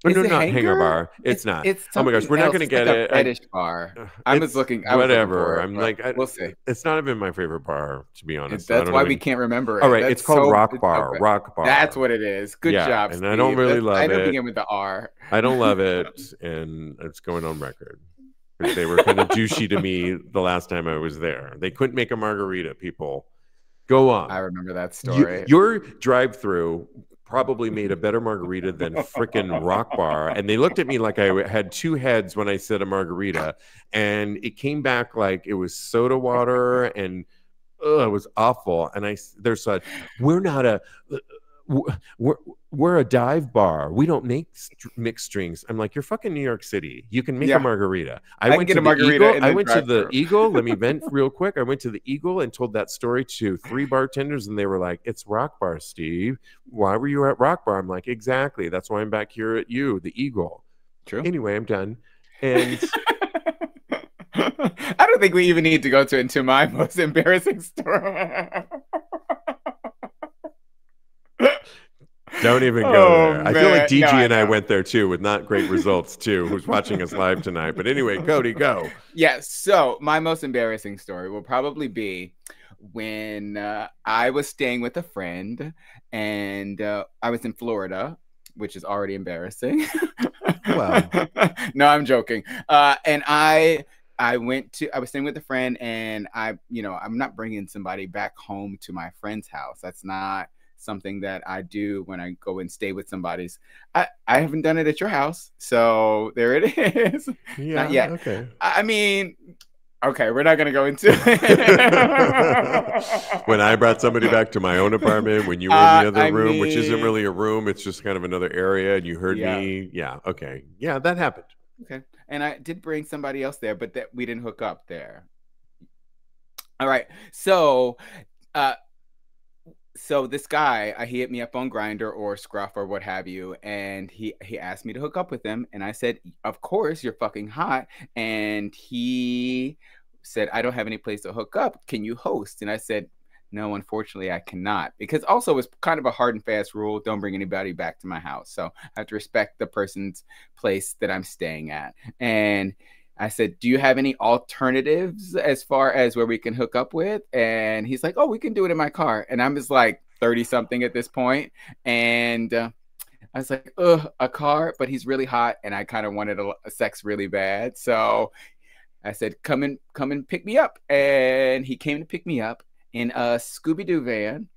Oh, no, not hanger bar. It's not. Oh my gosh, we're not going to get it. Fetish bar. I was looking. Whatever. I'm like, we'll see. It's not even my favorite bar, to be honest. That's why we can't remember it. All right, it's called Rock Bar. Okay. Rock Bar. That's what it is. Good job, and Steve. I don't really love it. I don't begin with the R. I don't love it, and it's going on record. They were kind of douchey to me the last time I was there. They couldn't make a margarita, people. Go on. I remember that story. Your drive-through probably made a better margarita than frickin' Rock Bar. And they looked at me like I had two heads when I said a margarita. And it came back like it was soda water, and it was awful. And they said, we're not a... We're a dive bar. We don't make mixed drinks. I'm like, you're fucking New York City. You can make a margarita. I went to the Eagle. I went to the Eagle. Let me vent real quick. I went to the Eagle and told that story to 3 bartenders, and they were like, "It's Rock Bar, Steve. Why were you at Rock Bar?" I'm like, exactly. That's why I'm back here at you, the Eagle. True. Anyway, I'm done. And I don't think we even need to go into my most embarrassing story. Don't even go there. I feel like DG and I went there too with not great results too, who's watching us live tonight. But anyway, Cody, go. Yes. So my most embarrassing story will probably be when I was staying with a friend, and I was in Florida, which is already embarrassing. Well, no, I'm joking. And I was staying with a friend, and I'm not bringing somebody back home to my friend's house. That's not something that I do when I go and stay with somebody's. I haven't done it at your house, so there it is. Yeah, not yet. Okay. I mean, okay, we're not gonna go into it. When I brought somebody back to my own apartment, when you were in the other room, which isn't really a room, it's just kind of another area, and you heard me. Yeah. Okay. Yeah, that happened. Okay. And I did bring somebody else there, but that we didn't hook up there. All right. So this guy, he hit me up on Grindr or Scruff or what have you, and he asked me to hook up with him, and I said, "Of course, you're fucking hot." And he said, "I don't have any place to hook up. Can you host?" And I said, "No, unfortunately, I cannot," because also it's kind of a hard and fast rule: don't bring anybody back to my house. So I have to respect the person's place that I'm staying at. And I said, "Do you have any alternatives as far as where we can hook up with?" And he's like, "Oh, we can do it in my car." And I'm just like 30 something at this point. And I was like, "Ugh, a car," but he's really hot, and I kind of wanted a sex really bad. So I said, come and pick me up. And he came to pick me up in a Scooby-Doo van.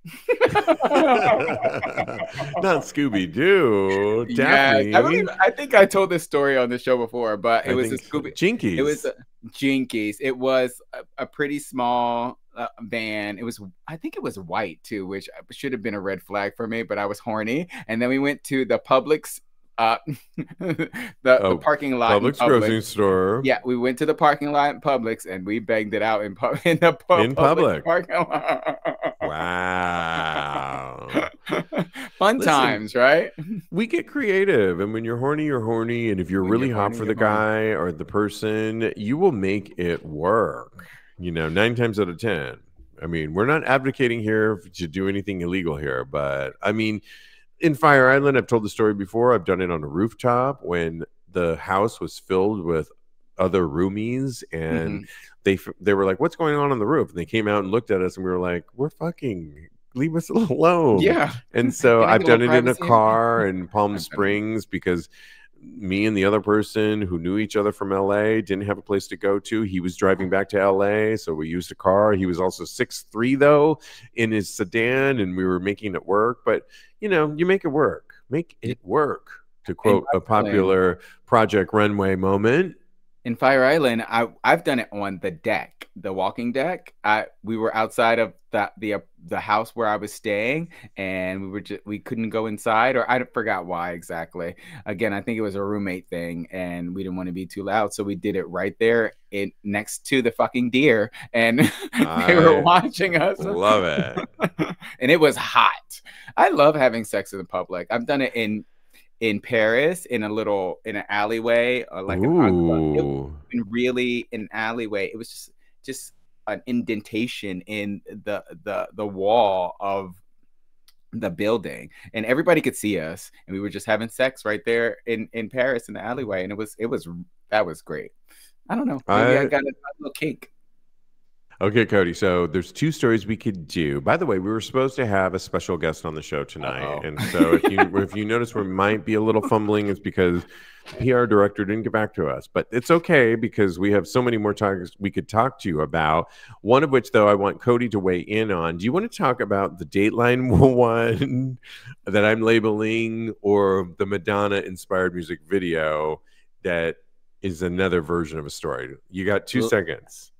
Not Scooby-Doo. Daphne. Yes, I think I told this story on the show before, but it was a Scooby. Jinkies. It was Jinkies. It was a pretty small van. I think it was white too, which should have been a red flag for me, but I was horny. And then we went to the Publix. The parking lot, Publix grocery store. Yeah, we went to the parking lot in Publix, and we banged it out in the public parking lot. Wow. Fun times, right? We get creative, and when you're horny, you're horny, and if you're really hot for the guy or the person, you will make it work. 9 times out of 10. I mean, we're not advocating here to do anything illegal here, but I mean, in Fire Island, I've told the story before. I've done it on a rooftop when the house was filled with other roomies, and they were like, "What's going on the roof?" And they came out and looked at us, and we were like, "We're fucking, leave us alone." Yeah. And so I've done it in a car in Palm Springs because me and the other person who knew each other from LA didn't have a place to go to. He was driving back to LA, so we used a car. He was also 6'3", though, in his sedan, and we were making it work. But, you know, you make it work. Make it work, to quote a popular Project Runway moment. In Fire Island, I've done it on the deck, the walking deck. We were outside of the house where I was staying, and we couldn't go inside, or I forgot why exactly. Again, I think it was a roommate thing, and we didn't want to be too loud, so we did it right there next to the fucking deer, and they were watching us. Love it. And it was hot. I love having sex in the public. I've done it in Paris, in an alleyway, like really an alleyway. It was just an indentation in the wall of the building, and everybody could see us, and we were just having sex right there in Paris in the alleyway, and that was great. I don't know, maybe I got a little cake. Okay, Cody. So there's 2 stories we could do. By the way, we were supposed to have a special guest on the show tonight. And so if you notice we might be a little fumbling, it's because the PR director didn't get back to us. But it's okay, because we have so many more topics we could talk to you about. One of which, though, I want Cody to weigh in on. Do you want to talk about the Dateline one that I'm labeling, or the Madonna-inspired music video that is another version of a story? You got 2 seconds.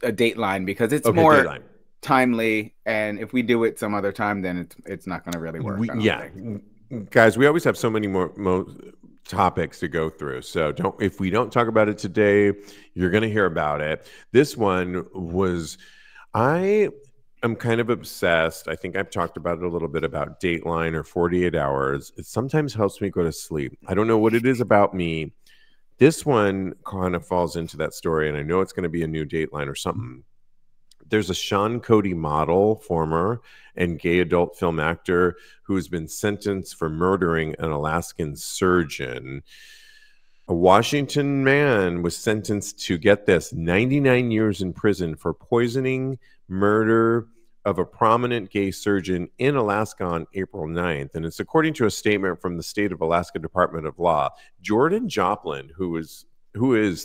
A Dateline, because it's more timely, and if we do it some other time, then it's not going to really work. Guys, we always have so many more topics to go through, so if we don't talk about it today, you're going to hear about it. This one was, I am kind of obsessed. I think I've talked about it a little bit, about Dateline or 48 Hours. It sometimes helps me go to sleep. I don't know what it is about me. This one kind of falls into that story, and I know it's going to be a new Dateline or something. There's a Sean Cody model, former and gay adult film actor, who has been sentenced for murdering an Alaskan surgeon. A Washington man was sentenced to, get this, 99 years in prison for poisoning, murder of a prominent gay surgeon in Alaska on April 9th. And it's according to a statement from the state of Alaska Department of Law. Jordan Joplin, who is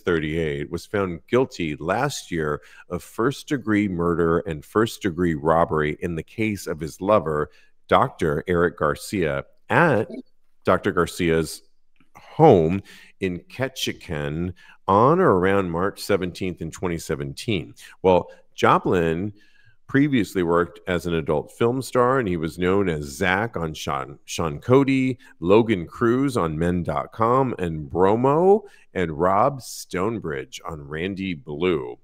38, was found guilty last year of first-degree murder and first-degree robbery in the case of his lover, Dr. Eric Garcia, at Dr. Garcia's home in Ketchikan on or around March 17th in 2017. Well, Joplin previously worked as an adult film star, and he was known as Zach on Sean Cody, Logan Cruz on Men.com, and Bromo and Rob Stonebridge on Randy Blue.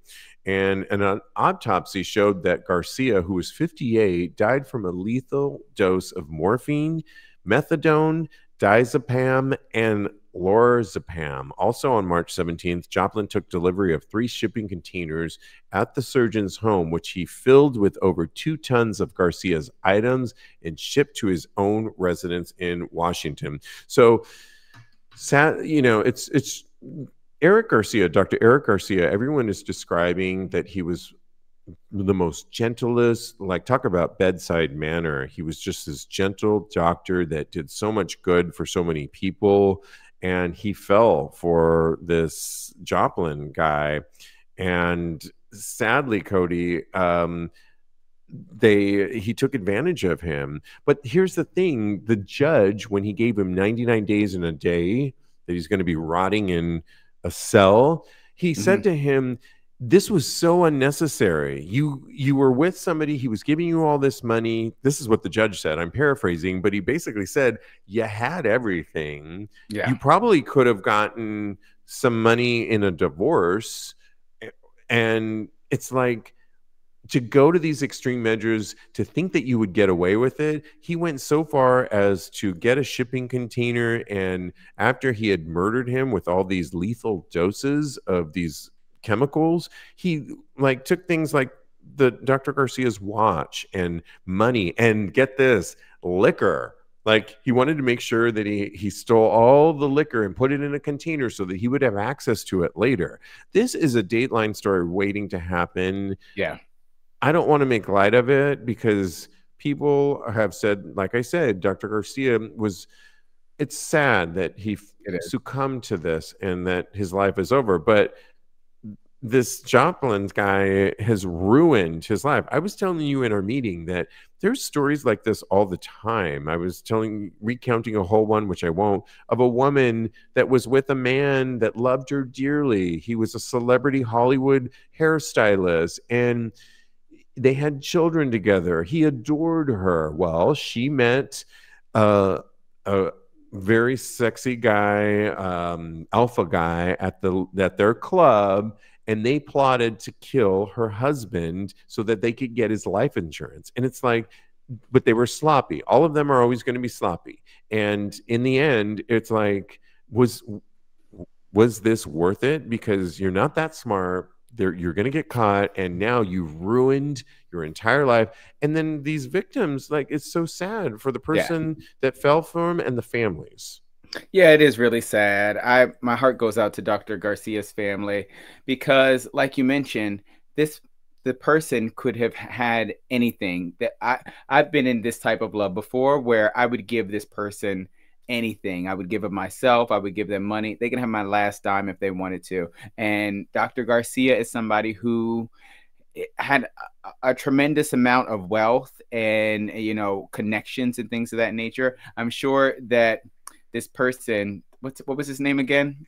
And an autopsy showed that Garcia, who was 58, died from a lethal dose of morphine, methadone, diazepam, and lorazepam. Also on March 17th, Joplin took delivery of 3 shipping containers at the surgeon's home, which he filled with over 2 tons of Garcia's items and shipped to his own residence in Washington. So, it's Eric Garcia, Dr. Eric Garcia. Everyone is describing that he was the most gentlest, like, talk about bedside manner. He was just this gentle doctor that did so much good for so many people. And he fell for this Joplin guy. And sadly, Cody, he took advantage of him. But here's the thing. The judge, when he gave him 99 days and a day that he's going to be rotting in a cell, he said to him, this was so unnecessary. You were with somebody, he was giving you all this money. This is what the judge said. I'm paraphrasing, but he basically said, you had everything. Yeah. You probably could have gotten some money in a divorce. And it's like, to go to these extreme measures, to think that you would get away with it. He went so far as to get a shipping container, and after he had murdered him with all these lethal doses of these chemicals, he took things like the Dr. Garcia's watch and money, and get this, liquor. Like, he wanted to make sure that he stole all the liquor and put it in a container so that he would have access to it later. This is a Dateline story waiting to happen. Yeah. I don't want to make light of it, because people have said, like I said, Dr. Garcia was it's sad that he It is. succumbed to this and that his life is over. But this Joplin guy has ruined his life. I was telling you in our meeting that there's stories like this all the time. I was recounting a whole one, which I won't, of a woman that was with a man that loved her dearly. He was a celebrity Hollywood hairstylist, and they had children together. He adored her. Well, she met a very sexy guy, alpha guy at their club, and they plotted to kill her husband so that they could get his life insurance. And it's like, but they were sloppy. All of them are always going to be sloppy. And in the end, it's like, was this worth it? Because you're not that smart. You're going to get caught, and now you've ruined your entire life. And then these victims, like, it's so sad for the person that fell for him and the families. Yeah, it is really sad. My heart goes out to Dr. Garcia's family because, like you mentioned, the person could have had anything. That I've been in this type of love before, where I would give this person anything. I would give them myself. I would give them money. They can have my last dime if they wanted to. And Dr. Garcia is somebody who had a tremendous amount of wealth and, connections and things of that nature. I'm sure that this person, what was his name again?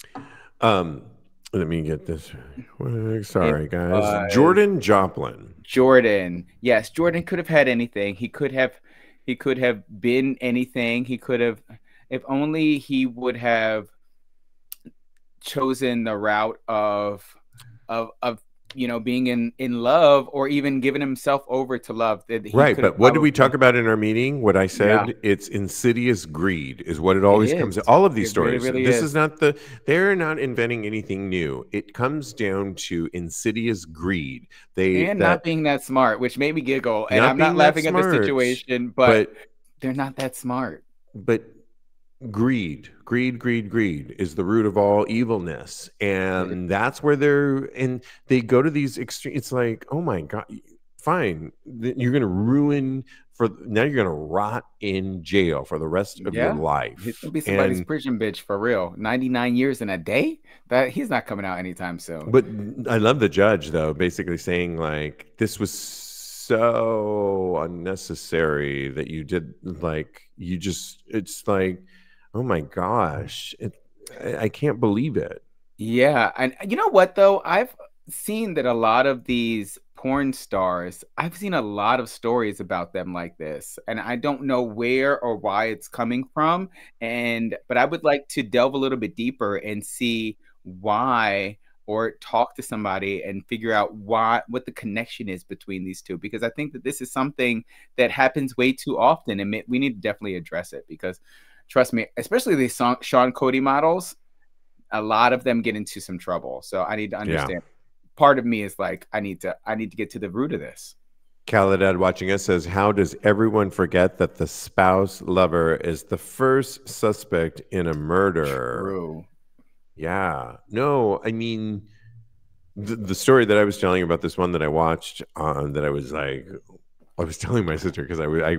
Let me get this. Sorry, guys. Jordan Joplin. Jordan. Yes, Jordan could have had anything. He could have been anything. He could have, if only he would have chosen the route of being in love, or even giving himself over to love. Right, but what did we talk about in our meeting? What I said, it's insidious greed is what it always comes to. All of these stories. Really this is not they're not inventing anything new. It comes down to insidious greed. Not being that smart, which made me giggle. And I'm not laughing at the situation, but they're not that smart. But greed is the root of all evilness, and that's where they go to these extremes. It's like, oh my God, fine, you're gonna ruin now you're gonna rot in jail for the rest of your life. He's gonna be somebody's prison bitch for real. 99 years in a day, that he's not coming out anytime soon. But I love the judge though, basically saying like, this was so unnecessary that you did, like, it's like, oh my gosh, I can't believe it. Yeah. And you know what, though? I've seen that a lot of these porn stars, I've seen a lot of stories about them like this. And I don't know where or why it's coming from. But I would like to delve a little bit deeper and see why, or talk to somebody and figure out what the connection is between these two. Because I think that this is something that happens way too often, and we need to definitely address it. Because trust me, especially these Sean Cody models, a lot of them get into some trouble. So I need to understand. Yeah. Part of me is like, I need to get to the root of this. Khaled watching us says, how does everyone forget that the spouse lover is the first suspect in a murder? True. Yeah. No, I mean, the story that I was telling you about, this one that I watched that I was like, I was telling my sister because I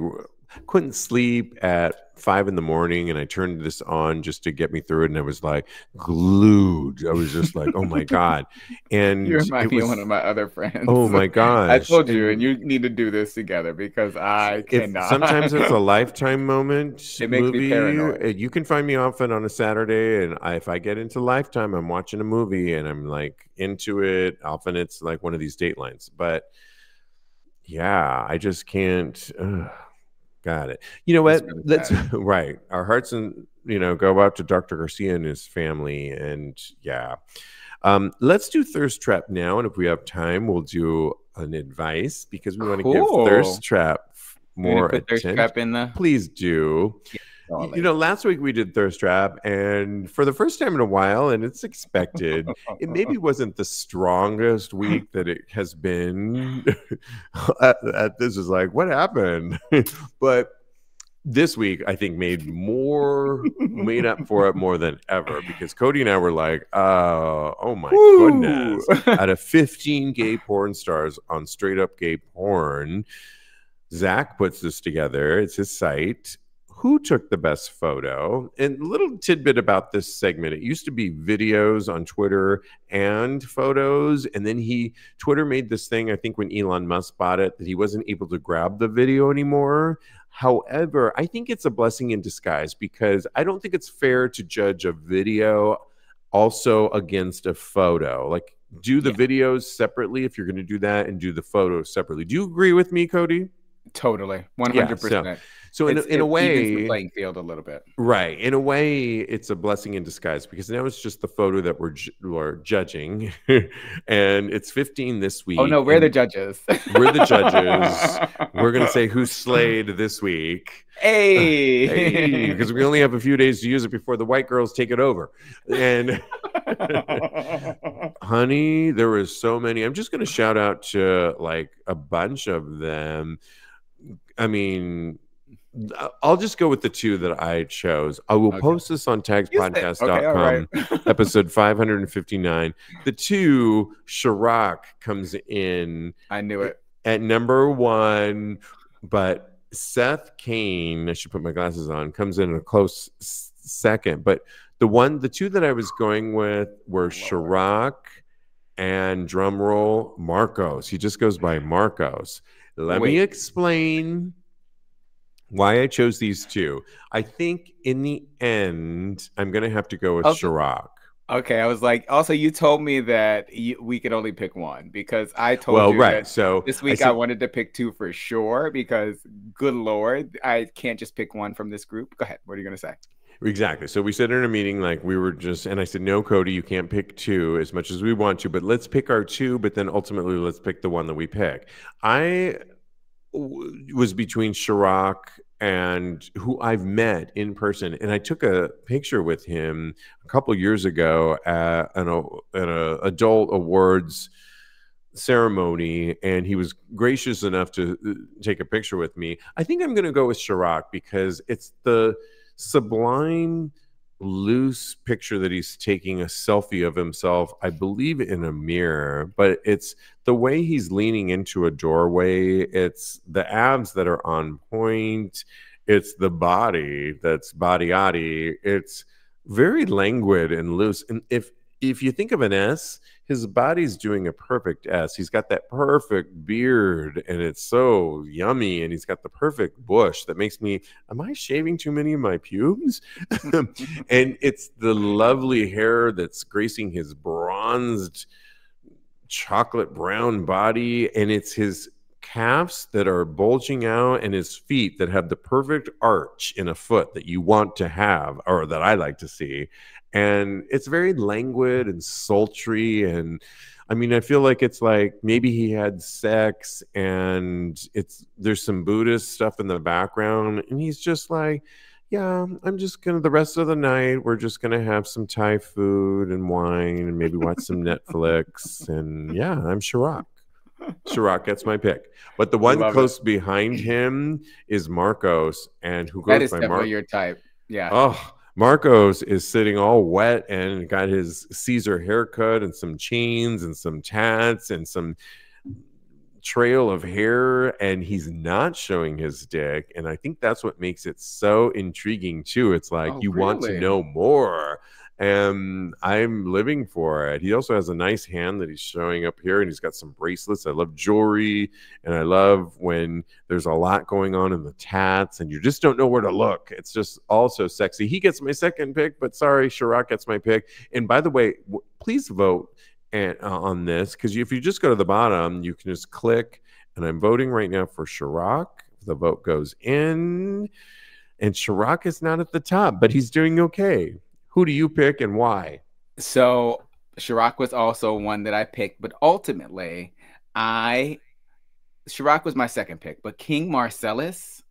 couldn't sleep at 5 a.m, and I turned this on just to get me through it, and I was like glued. I was just like, oh my God. And you remind me of one of my other friends. Oh my gosh. I told you, and you need to do this together because I cannot. Sometimes it's a Lifetime moment. It makes me paranoid. You can find me often on a Saturday, and if I get into Lifetime, I'm watching a movie and I'm like into it. Often it's like one of these Datelines, but yeah, I just can't. Got it. You know what? Really Let's right. Our hearts and go out to Dr. Garcia and his family, and yeah. Let's do Thirst Trap now, and if we have time, we'll do an advice because we want to give Thirst Trap more attention. Thirst Trap in the... Please do. Yeah. Last week we did Thirst Trap, and for the first time in a while, and it's expected, it maybe wasn't the strongest week that it has been. This is like, what happened? But this week, I think, made up for it more than ever, because Cody and I were like, oh my goodness. Out of 15 gay porn stars on Straight Up Gay Porn, Zach puts this together. It's his site. who took the best photo. And a little tidbit about this segment: it used to be videos on Twitter and photos, and then Twitter made this thing, I think when Elon Musk bought it, that he wasn't able to grab the video anymore. However, I think it's a blessing in disguise, because I don't think it's fair to judge a video also against a photo. Like, do the videos separately if you're going to do that, and do the photos separately. Do you agree with me, Cody? Totally, 100%. Yeah, so in a way, evens the playing field a little bit. Right. In a way, it's a blessing in disguise, because now it's just the photo that we're judging, and it's 15 this week. Oh no, we're the judges. We're the judges. We're gonna say who slayed this week. Hey, because we only have a few days to use it before the white girls take it over. And honey, there was so many. I'm just gonna shout out to like a bunch of them. I mean, I'll just go with the two that I chose. I will post this on TAGSPodcast.com, episode 559. The two, Chirac comes in. I knew it. At number one, but Seth Kane, I should put my glasses on, comes in a close second. But the two that I was going with were Chirac and, drumroll, Marcos. He just goes by Marcos. Let me explain why I chose these two. I think in the end, I'm going to have to go with Chirac. Okay, I was like, also, you told me that we could only pick one, because I told you that so this week I wanted to pick two for sure, because good Lord, I can't just pick one from this group. Go ahead. What are you going to say? Exactly. So we said in a meeting, like we were just, and I said, no, Cody, you can't pick two as much as we want to, but let's pick our two, but then ultimately let's pick the one that we pick. I was between Chirac and who I've met in person, and I took a picture with him a couple years ago at an adult awards ceremony, and he was gracious enough to take a picture with me. I think I'm going to go with Chirac, because it's the sublime, loose picture that he's taking a selfie of himself, I believe in a mirror, but it's the way he's leaning into a doorway. It's the abs that are on point. It's the body that's body-yaddy. It's very languid and loose. And if you think of an S, his body's doing a perfect S. He's got that perfect beard, and it's so yummy, and he's got the perfect bush that makes me, am I shaving too many of my pubes? And it's the lovely hair that's gracing his bronzed chocolate brown body, and it's his calves that are bulging out, and his feet that have the perfect arch in a foot that you want to have, or that I like to see. And it's very languid and sultry. And I mean, I feel like it's like maybe he had sex, and there's some Buddhist stuff in the background, and he's just like, yeah, I'm just gonna, the rest of the night, we're just gonna have some Thai food and wine and maybe watch some Netflix. And yeah, I'm Chirac. Chirac gets my pick. But the one close behind him is Marcos, and who goes that is by definitely your type. Yeah. Oh, Marcos is sitting all wet and got his Caesar haircut and some chains and some tats and some trail of hair, and he's not showing his dick. And I think that's what makes it so intriguing too. It's like, you want to know more, and I'm living for it. He also has a nice hand that he's showing up here, and he's got some bracelets. I love jewelry, and I love when there's a lot going on in the tats and you just don't know where to look. It's just also sexy. He gets my second pick, but sorry, Chirac gets my pick. And by the way, please vote on this, because if you just go to the bottom, you can just click, and I'm voting right now for Chirac. The vote goes in, and Chirac is not at the top, but he's doing okay. Who do you pick, and why? So Chirac was also one that I picked, but ultimately Chirac was my second pick, but King Marcellus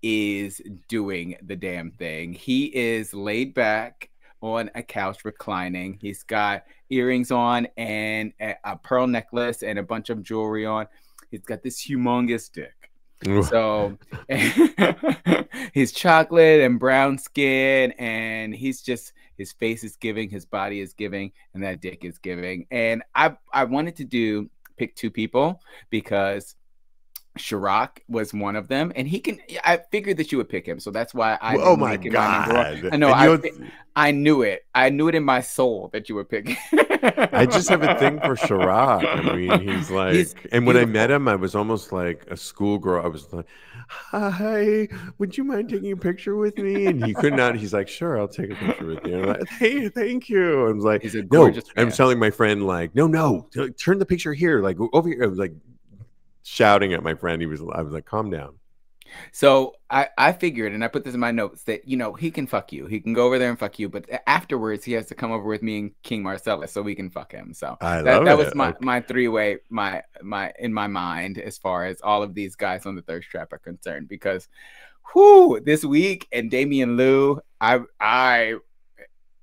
is doing the damn thing. He is laid back on a couch reclining. He's got earrings on and a pearl necklace and a bunch of jewelry on. He's got this humongous dick. So he's chocolate and brown skin, and he's just, his face is giving, his body is giving, and that dick is giving. And I wanted to pick two people, because Chirac was one of them, and I figured that you would pick him, so that's why I Oh didn't my make him my number one. God. I know, And I knew it. I knew it in my soul that you would pick him. I just have a thing for Chirac. I mean, he's He's like, and when I met beautiful. him, I was almost like a schoolgirl. I was like, "Hi, would you mind taking a picture with me?" And he could not. He's like, "Sure, I'll take a picture with you." And I'm like, "Hey, thank you." I was like, He's a "No." gorgeous I'm man. telling my friend, like, "No, turn the picture here, like over here." I was like shouting at my friend. I was like, "Calm down." So I figured, and I put this in my notes, that he can fuck you. He can go over there and fuck you, but afterwards he has to come over with me and King Marcellus so we can fuck him. So I that love that was it. my Okay. my three-way, my in my mind, as far as all of these guys on the thirst trap are concerned. Because this week and Damian Lou, I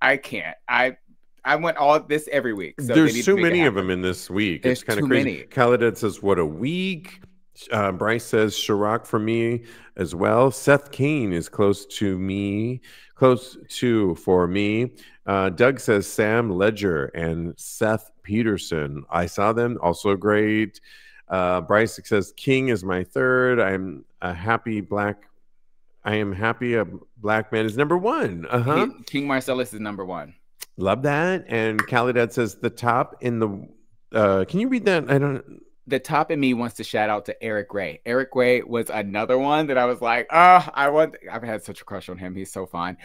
can't. I want all this every week, so they There's need to too make it many of them happen. in this week. It's There's kind of too crazy. many. Khaled says, "What a week." Bryce says, "Chirac for me as well." Seth Kane is close to for me. Doug says Sam Ledger and Seth Peterson. I saw them, also great. Bryce says King is my third. I am happy a black man is number one. King Marcellus is number one. Love that. And Khaled says the top in the. Can you read that? I don't. The top in me wants to shout out to Eric Ray. Eric Ray was another one that I was like, I've had such a crush on him. He's so fine.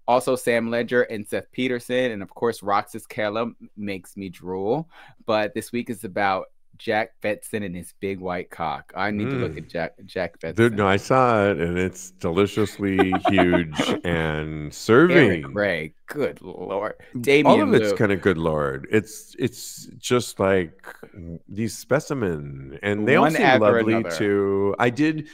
Also Sam Ledger and Seth Peterson, and of course Roxas Kella makes me drool. But this week is about Jack Betson and his big white cock. I need to look at Jack Betson. Dude, no, I saw it, and it's deliciously huge and Eric serving. Ray, good lord. All Damian of it's Lou. kind of good lord. It's just like these specimen, and they all One seem after lovely another. too. I did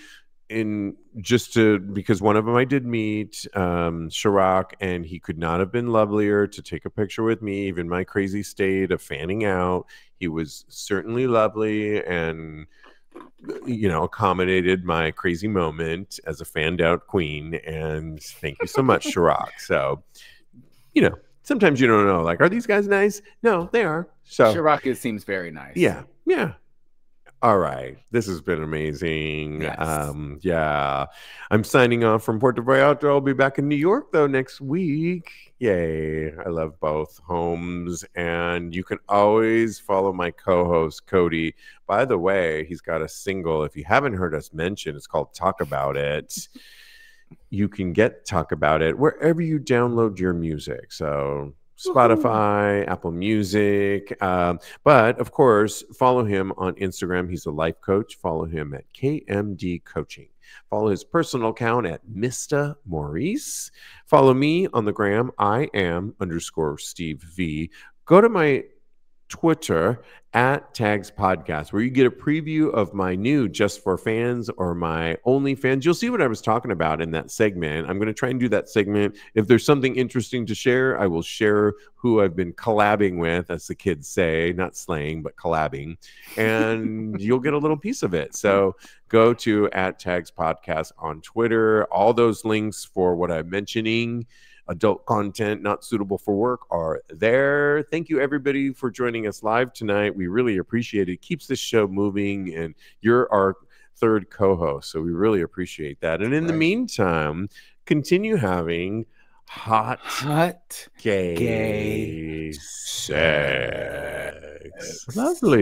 because one of them I did meet, Chirac, and he could not have been lovelier to take a picture with me. Even my crazy state of fanning out, he was certainly lovely and accommodated my crazy moment as a fanned out queen. And thank you so much, Chirac. So, sometimes you don't know, like, are these guys nice? No, they are. So Chirac seems very nice. yeah. All right. This has been amazing. Yes. Yeah. I'm signing off from Puerto Vallarta. I'll be back in New York, though, next week. Yay. I love both homes. And you can always follow my co-host, Cody. By the way, he's got a single. If you haven't heard us mention, it's called Talk About It. You can get Talk About It wherever you download your music. So Spotify, Apple Music. But of course, follow him on Instagram. He's a life coach. Follow him at KMD Coaching. Follow his personal account at Mr. Maurice. Follow me on the gram. I am _Steve V. Go to my Twitter at TAGSPodcast, where you get a preview of my new Just for Fans or my OnlyFans. You'll see what I was talking about in that segment. I'm going to try and do that segment. If there's something interesting to share, I will share who I've been collabing with, as the kids say, not slang, but collabing, and you'll get a little piece of it. So go to at TAGSPodcast on Twitter. All those links for what I'm mentioning, adult content not suitable for work, are there. Thank you, everybody, for joining us live tonight. We really appreciate it. It keeps this show moving, and you're our third co-host, so we really appreciate that. And in the meantime, continue having hot gay sex. Lovely.